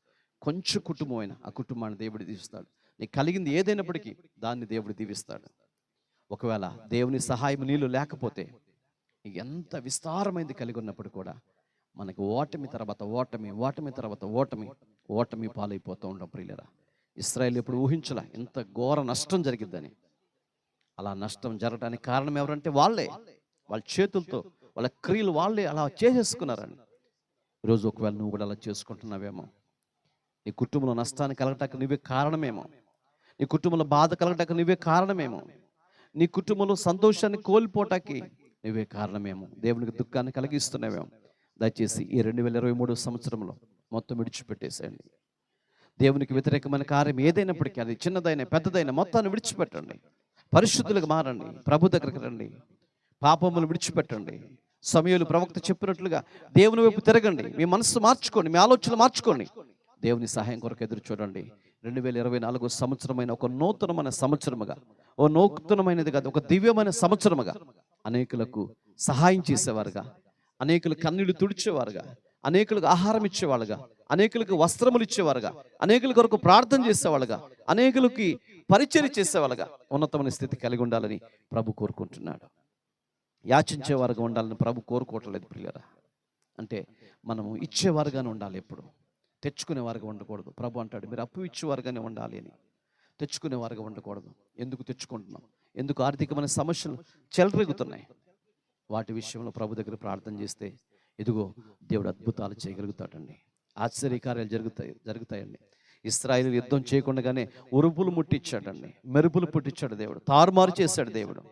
కొంచెం కుటుంబం అయినా ఆ కుటుంబాన్ని దేవుడు దీవిస్తాడు. నీకు కలిగింది ఏదైనప్పటికీ దాన్ని దేవుడు దీవిస్తాడు. ఒకవేళ దేవుని సహాయం నీళ్ళు లేకపోతే ఎంత విస్తారమైంది కలిగి ఉన్నప్పుడు కూడా మనకి ఓటమి తర్వాత ఓటమి, ఓటమి తర్వాత ఓటమి, ఓటమి పాలైపోతూ ఉంటాం ప్రియులరా. ఇశ్రాయేలు ఎప్పుడు ఊహించలే ఇంత ఘోర నష్టం జరిగిద్దని. అలా నష్టం జరగడానికి కారణం ఎవరంటే వాళ్ళే, వాళ్ళ చేతులతో, వాళ్ళ క్రియలు వాళ్ళే అలా చేసేసుకున్నారని. ఈరోజు ఒకవేళ నువ్వు కూడా అలా చేసుకుంటున్నావేమో, నీ కుటుంబంలో నష్టాన్ని కలగటానికి నువ్వే కారణమేమో, నీ కుటుంబంలో బాధ కలగటానికి నువ్వే కారణమేమో, నీ కుటుంబంలో సంతోషాన్ని కోల్పోటానికి నువ్వే కారణమేమో, దేవునికి దుఃఖాన్ని కలిగిస్తున్నావేమో. దయచేసి ఈ 2023 సంవత్సరంలో మొత్తం విడిచిపెట్టేసేయండి. దేవునికి వ్యతిరేకమైన కార్యం ఏదైనప్పటికీ, అది చిన్నదైనా పెద్దదైనా, మొత్తాన్ని విడిచిపెట్టండి. పరిశుద్ధులకు మారండి, ప్రభు దగ్గరికి రండి, పాపములు విడిచిపెట్టండి. సమూయేలు ప్రవక్త చెప్పినట్లుగా దేవుని వైపు తిరగండి, మీ మనస్సు మార్చుకోండి, మీ ఆలోచనలు మార్చుకోండి, దేవుని సహాయం కొరకు ఎదురు చూడండి. 2024 సంవత్సరమైన ఒక నూతనమైన సంవత్సరముగా, ఓ నూతనమైనది కాదు, ఒక దివ్యమైన సంవత్సరముగా అనేకులకు సహాయం చేసేవారుగా, అనేకులు కన్నీళ్లు తుడిచేవారుగా, అనేకులకు ఆహారం ఇచ్చేవాళ్ళుగా, అనేకులకు వస్త్రములు ఇచ్చేవారుగా, అనేకుల కొరకు ప్రార్థన చేసేవాళ్ళుగా, అనేకులకి పరిచర్య చేసేవాళ్ళుగా ఉన్నతమైన స్థితి కలిగి ఉండాలని ప్రభు కోరుకుంటున్నాడు. యాచించేవారుగా ఉండాలని ప్రభు కోరుకోవట్లేదు ప్రియులారా. అంటే మనము ఇచ్చేవారుగానే ఉండాలి, ఎప్పుడు తెచ్చుకునేవారుగా ఉండకూడదు. ప్రభు అంటాడు, మీరు అప్పు ఇచ్చేవారుగానే ఉండాలి అని, తెచ్చుకునేవారుగా ఉండకూడదు. ఎందుకు తెచ్చుకుంటున్నాం? ఎందుకు ఆర్థికమైన సమస్యలు చెలరేగుతున్నాయి? వాటి విషయంలో ప్రభు దగ్గర ప్రార్థన చేస్తే ఇదిగో దేవుడు అద్భుతాలు చేయగలుగుతాడండి, ఆశ్చర్యకార్యాలు జరుగుతాయండి. ఇశ్రాయేలు యుద్ధం చేయకుండానే ఉరుపులు ముట్టించాడండి, మెరుపులు పుట్టించాడు దేవుడు, తారుమారు చేశాడు దేవుడు.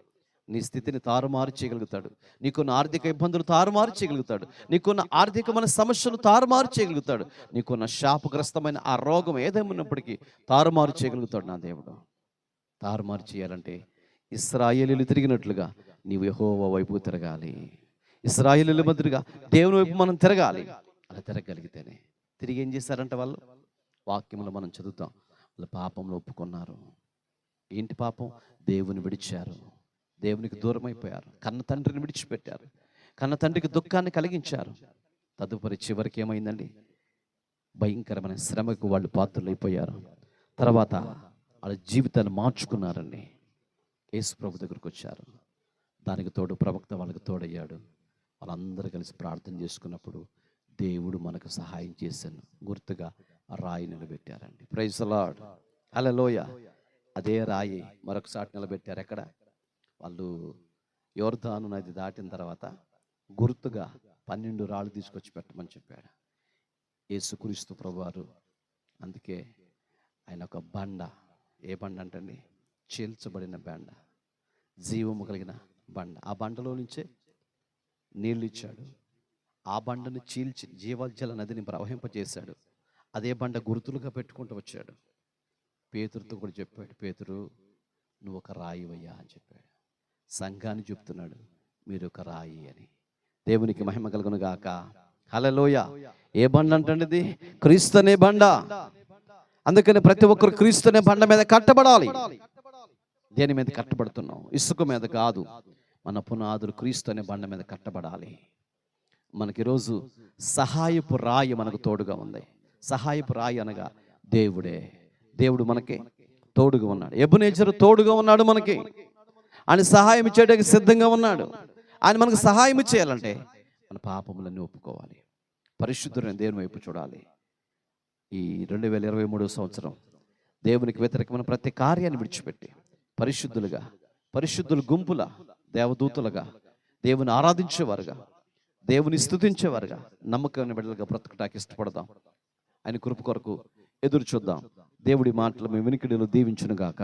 నీ స్థితిని తారుమారు చేయగలుగుతాడు, నీకున్న ఆర్థిక ఇబ్బందులు తారుమారు చేయగలుగుతాడు, నీకున్న ఆర్థికమైన సమస్యలు తారుమారు చేయగలుగుతాడు, నీకున్న శాపగ్రస్తమైన ఆ రోగం ఏదేమున్నప్పటికీ తారుమారు చేయగలుగుతాడు నా దేవుడు. తారుమారు చేయాలంటే ఇశ్రాయేలీయులు తిరిగినట్లుగా నీవు యెహోవా వైపు తిరగాలి. ఇశ్రాయేలీయుల మాదిరిగా దేవుని వైపు మనం తిరగాలి. అలా తిరగలిగితేనే. తిరిగి ఏం చేశారంటే వాళ్ళు, వాక్యంలో మనం చదువుతాం, వాళ్ళు పాపంలో ఒప్పుకున్నారు. ఏంటి పాపం? దేవుని విడిచారు, దేవునికి దూరం అయిపోయారు, కన్న తండ్రిని విడిచిపెట్టారు, కన్న తండ్రికి దుఃఖాన్ని కలిగించారు. తదుపరి చివరికి ఏమైందండి? భయంకరమైన శ్రమకు వాళ్ళు పాత్రలైపోయారు. తర్వాత వాళ్ళ జీవితాన్ని మార్చుకున్నారండి. యేసు ప్రభు దగ్గరకు వచ్చారు. దానికి తోడు ప్రవక్త వాళ్ళకి తోడయ్యాడు. వాళ్ళందరూ కలిసి ప్రార్థన చేసుకున్నప్పుడు దేవుడు మనకు సహాయం చేశాను. గుర్తుగా రాయి నిలబెట్టారండి. ప్రైజ్ ది లార్డ్, హల్లెలూయా. అదే రాయి మరొకసారి నిలబెట్టారు. ఎక్కడ? వాళ్ళు యోర్దాను నది దాటిన తర్వాత గుర్తుగా 12 రాళ్ళు తీసుకొచ్చి పెట్టమని చెప్పాడు యేసుక్రీస్తు ప్రభువారు. అందుకే ఆయన ఒక బండ, ఏ బండ అంటండి? చీల్చబడిన బండ, జీవము కలిగిన బండ. ఆ బండలో నుంచే నీళ్ళు ఇచ్చాడు. ఆ బండను చీల్చి జీవజల నదిని ప్రవహింపజేశాడు. అదే బండ గుర్తులుగా పెట్టుకుంటూ వచ్చాడు. పేతురుతో కూడా చెప్పాడు, పేతురు నువ్వు ఒక రాయివయ్యా అని చెప్పాడు. సంఘాన్ని చెప్తున్నాడు, మీరు ఒక రాయి అని. దేవునికి మహిమ కలుగును గాక. హల్లెలూయా. ఏ బండ అంటండి? క్రీస్తు అనే బండ. అందుకని ప్రతి ఒక్కరు క్రీస్తు అనే బండ మీద కట్టబడాలి. దేని మీద కట్టబడుతున్నాం? ఇసుక మీద కాదు, మన పునాదులు క్రీస్తు అనే బండ మీద కట్టబడాలి. మనకి ఈరోజు సహాయపు రాయి మనకు తోడుగా ఉంది. సహాయపు రాయి అనగా దేవుడే. దేవుడు మనకి తోడుగా ఉన్నాడు. ఎబెనెజరు తోడుగా ఉన్నాడు మనకి. ఆయన సహాయం చేయడానికి సిద్ధంగా ఉన్నాడు. ఆయన మనకు సహాయం చేయాలంటే మన పాపములన్నీ ఒప్పుకోవాలి, పరిశుద్ధులైన దేవుని వైపు చూడాలి. ఈ 2023 సంవత్సరం దేవునికి వ్యతిరేకమైన ప్రతి కార్యాన్ని విడిచిపెట్టి పరిశుద్ధులుగా, పరిశుద్ధుల గుంపుల దేవదూతలుగా, దేవుని ఆరాధించేవారుగా, దేవుని స్తుతించేవారుగా, నమ్మకమైన బిడ్డలుగా బ్రతకటానికి ఇష్టపడదాం. ఆయన కృప కొరకు ఎదురు చూద్దాం. దేవుడి మాటలు మీ వినికిడిలో దీవించును గాక.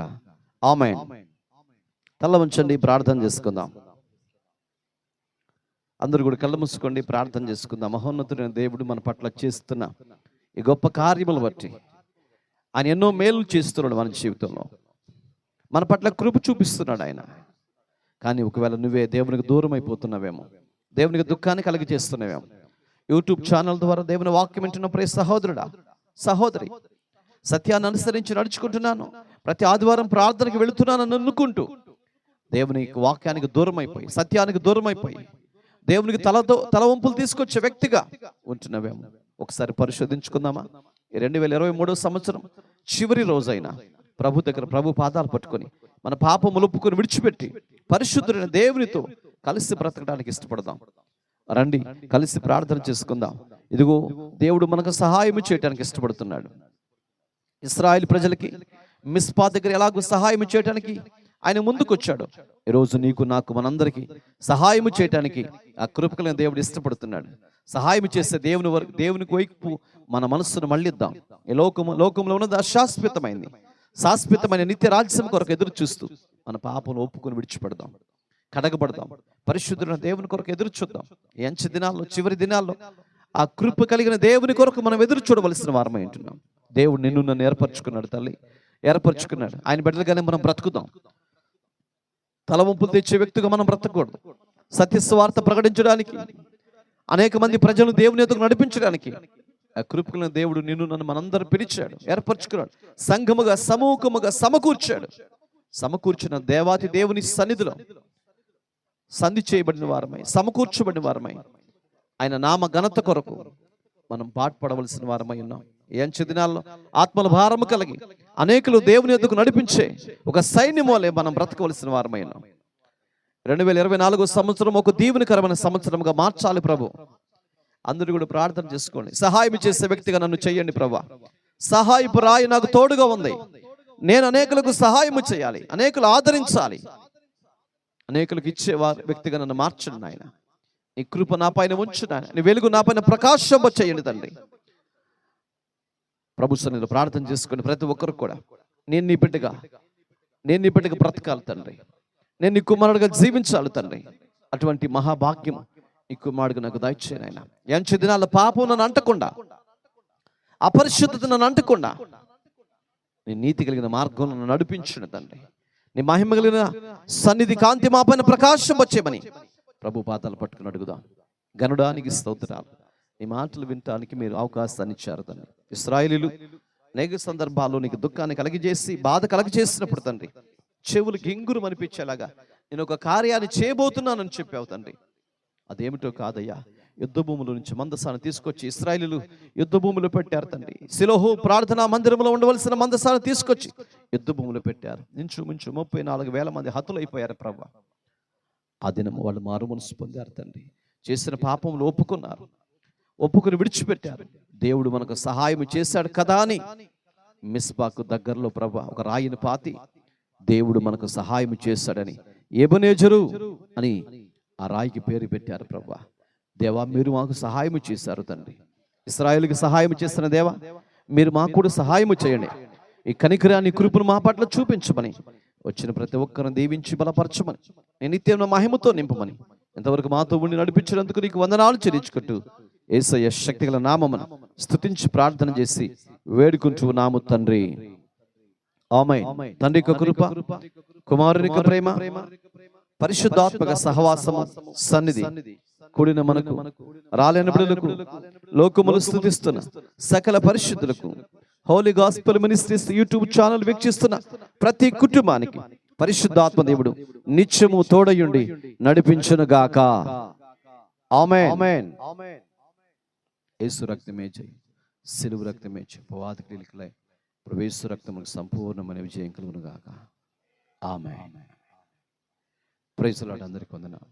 ఆమేన్. తల వంచండి, ప్రార్థన చేసుకుందాం. అందరూ కూడా కళ్ళు మూసుకోండి, ప్రార్థన చేసుకుందాం. మహోన్నతుడైన దేవుడు మన పట్ల చేస్తున్న ఈ గొప్ప కార్యములు బట్టి ఆయన ఎన్నో మేలు చేస్తున్నాడు మన జీవితంలో. మన పట్ల కృప చూపిస్తున్నాడు ఆయన. కానీ ఒకవేళ నువ్వే దేవునికి దూరం అయిపోతున్నావేమో, దేవునికి దుఃఖాన్ని కలిగజేస్తున్నావేమో, యూట్యూబ్ ఛానల్ ద్వారా దేవుని వాక్యం వింటున్న ప్రియ సహోదరుడా, సహోదరి, సత్యాన్ని అనుసరించి నడుచుకుంటున్నాను, ప్రతి ఆదివారం ప్రార్థనకి వెళుతున్నానని అనుకుంటూ దేవుని వాక్యానికి దూరం అయిపోయి, సత్యానికి దూరం అయిపోయి, దేవునికి తల వంపులు తీసుకొచ్చే వ్యక్తిగా ఉంటున్నావేమో ఒకసారి పరిశోధించుకుందామా? 2023 సంవత్సరం చివరి రోజైనా ప్రభు పాదాలు పట్టుకొని మన పాపములు ఒప్పుకొని విడిచిపెట్టి పరిశుద్ధుడైన దేవునితో కలిసి బ్రతకడానికి ఇష్టపడదాం. రండి, కలిసి ప్రార్థన చేసుకుందాం. ఇదిగో దేవుడు మనకు సహాయం చేయడానికి ఇష్టపడుతున్నాడు. ఇశ్రాయేలు ప్రజలకి మిస్పా దగ్గర ఎలాగో సహాయం చేయడానికి ఆయన ముందుకు వచ్చాడు. ఈరోజు నీకు నాకు మనందరికీ సహాయం చేయడానికి ఆ కృపకలైన దేవుడు ఇష్టపడుతున్నాడు. సహాయం చేసే దేవునికి వైపు మన మనస్సును మళ్ళిద్దాం. ఈ లోకంలో ఉన్నది అశాశ్వతమైంది. శాశ్వతమైన నిత్య రాజ్యం కొరకు ఎదురు చూస్తూ మన పాపను ఒప్పుకొని విడిచిపెడదాం, కడగబడదాం, పరిశుద్ధులైన దేవుని కొరకు ఎదురు చూద్దాం. ఈ అంచె దినాల్లో, చివరి దినాల్లో ఆ కృప కలిగిన దేవుని కొరకు మనం ఎదురు చూడవలసిన వారమై ఉంటున్నాం. దేవుడు నిన్ను నన్ను ఏర్పరచుకున్నాడు, తల్లి ఏర్పరచుకున్నాడు. ఆయన బిడ్డలుగానే మనం బ్రతుకుదాం. తలవంపులు తెచ్చే వ్యక్తిగా మనం బ్రతకూడదు. సత్యస్వార్త ప్రకటించడానికి, అనేక మంది ప్రజలను దేవుని ఎదుగు నడిపించడానికి ఆ కృపకులైన దేవుడు నిన్ను నన్ను మనందరూ పిలిచాడు, ఏర్పరచుకున్నాడు. సంఘముగా సమూహముగా సమకూర్చిన దేవాతి దేవుని సన్నిధిలో సంధి చేయబడిన వారమై, సమకూర్చబడిన వారమై ఆయన నామ ఘనత కొరకు మనం పాటుపడవలసిన వారమై ఉన్నాం. ఈ అంచె దినాల్లో ఆత్మల భారము కలిగి అనేకులు దేవుని ఎద్దుకు నడిపించే ఒక సైన్యం వలె మనం బ్రతకవలసిన వారమై ఉన్నాం. 2024 సంవత్సరం ఒక దీవెనకరమైన సంవత్సరంగా మార్చాలి ప్రభు. అందరూ కూడా ప్రార్థన చేసుకోండి. సహాయం చేసే వ్యక్తిగా నన్ను చెయ్యండి ప్రభా. సహాయపు రాయి నాకు తోడుగా ఉంది. నేను అనేకులకు సహాయం చేయాలి, అనేకులు ఆదరించాలి, అనేకులకు ఇచ్చే వ్యక్తిగా నన్ను మార్చండి నాయన. నీ కృప నా పైన ఉంచు నాయన. నీ వెలుగు నా పైన ప్రకాశింప చేయండి తండ్రి. ప్రభు సన్నిధిలో ప్రార్థన చేసుకుని ప్రతి ఒక్కరు కూడా నేను నీ బిడ్డగా బ్రతకాలి తండ్రి. నేను నీ కుమారుడిగా జీవించాలి తండ్రి. అటువంటి మహాభాగ్యం నీ కుమారుడిగా నాకు దయచేయను ఆయన. ఎంచు దినాల పాపం నన్ను అంటకుండా, అపరిశుద్ధత నన్ను అంటకుండా నీ నీతి కలిగిన మార్గంలో నన్ను నడిపించును తండ్రి. నీ మహిమ కలిగిన సన్నిధి కాంతి మా పైన ప్రకాశం వచ్చేమని ప్రభు పాదాలు పట్టుకుని అడుగుదాం. గనుడానికి స్తోత్రాలు. నీ మాటలు వినటానికి మీరు అవకాశాన్ని ఇచ్చారు తండ్రి. ఇశ్రాయేలీయులు అనేక సందర్భాల్లో నీకు దుఃఖాన్ని కలిగజేసి, బాధ కలిగజేసినప్పుడు తండ్రి చెవులు గింగురు అనిపించేలాగా నేను ఒక కార్యాన్ని చేయబోతున్నానని చెప్పావు తండ్రి. అదేమిటో కాదయ్యా, యుద్ధ భూముల నుంచి మందసాన్ని తీసుకొచ్చి ఇశ్రాయేలీయులు యుద్ధ భూములు పెట్టారు తండ్రి. శిలోహు ప్రార్థనా మందిరంలో ఉండవలసిన మందసాన్ని తీసుకొచ్చి యుద్ధ భూములు పెట్టారు. ఇంచుమించు 34,000 మంది హతులైపోయారు ప్రభు. ఆ దినం వాళ్ళు మారు మనసు పొందారు తండ్రి. చేసిన పాపములు ఒప్పుకుని విడిచిపెట్టారు. దేవుడు మనకు సహాయం చేశాడు కదా అని మిస్పాకు దగ్గరలో ప్రభు ఒక రాయిని పాతి దేవుడు మనకు సహాయం చేశాడని ఎబెనేజరు అని ఆ రాయికి పేరు పెట్టారు ప్రభు. దేవా, మీరు మాకు సహాయం చేశారు తండ్రి. ఇశ్రాయేలుకి సహాయం చేసిన దేవా, మీరు మాకు కూడా సహాయం చేయండి. ఈ కనికరాన్ని, కృపను మా పట్ల చూపించమని, వచ్చిన ప్రతి ఒక్కరిని దీవించి బలపరచమని, నేను నిత్యం మహిమతో నింపమని, ఇంతవరకు మాతో ఉండి నడిపించినందుకు నీకు వందనాలు చెల్లించుకుంటూ యేసయ్య శక్తిగల నామమున స్తుతించి ప్రార్థన చేసి వేడుకుంటున్నాము తండ్రి. ఆమేన్. తండ్రి యొక్క కృప, కుమారుని యొక్క ప్రేమ, పరిశుద్ధాత్మక సహవాసము, సన్నిధి కూడిన మనకు, రాలేని బిడ్డలకు, లోకములు స్తుతిస్తున్న సకల పరిశుద్ధులకు, holy gospel ministries YouTube channel వీక్షిస్తున్న ప్రతి కుటుంబానికి పరిశుద్ధాత్మ దేవుడు నిత్యము తోడయుండి నడిపించును గాక. ఆమేన్. యేసు రక్తమే జై, సిలువ రక్తమే జై, పవాది క్రియలకై యేసు రక్తమునకు సంపూర్ణమైన విజయం కలుగును గాక. ఆమేన్. Praise the lord. అందరికీ వందనాలు.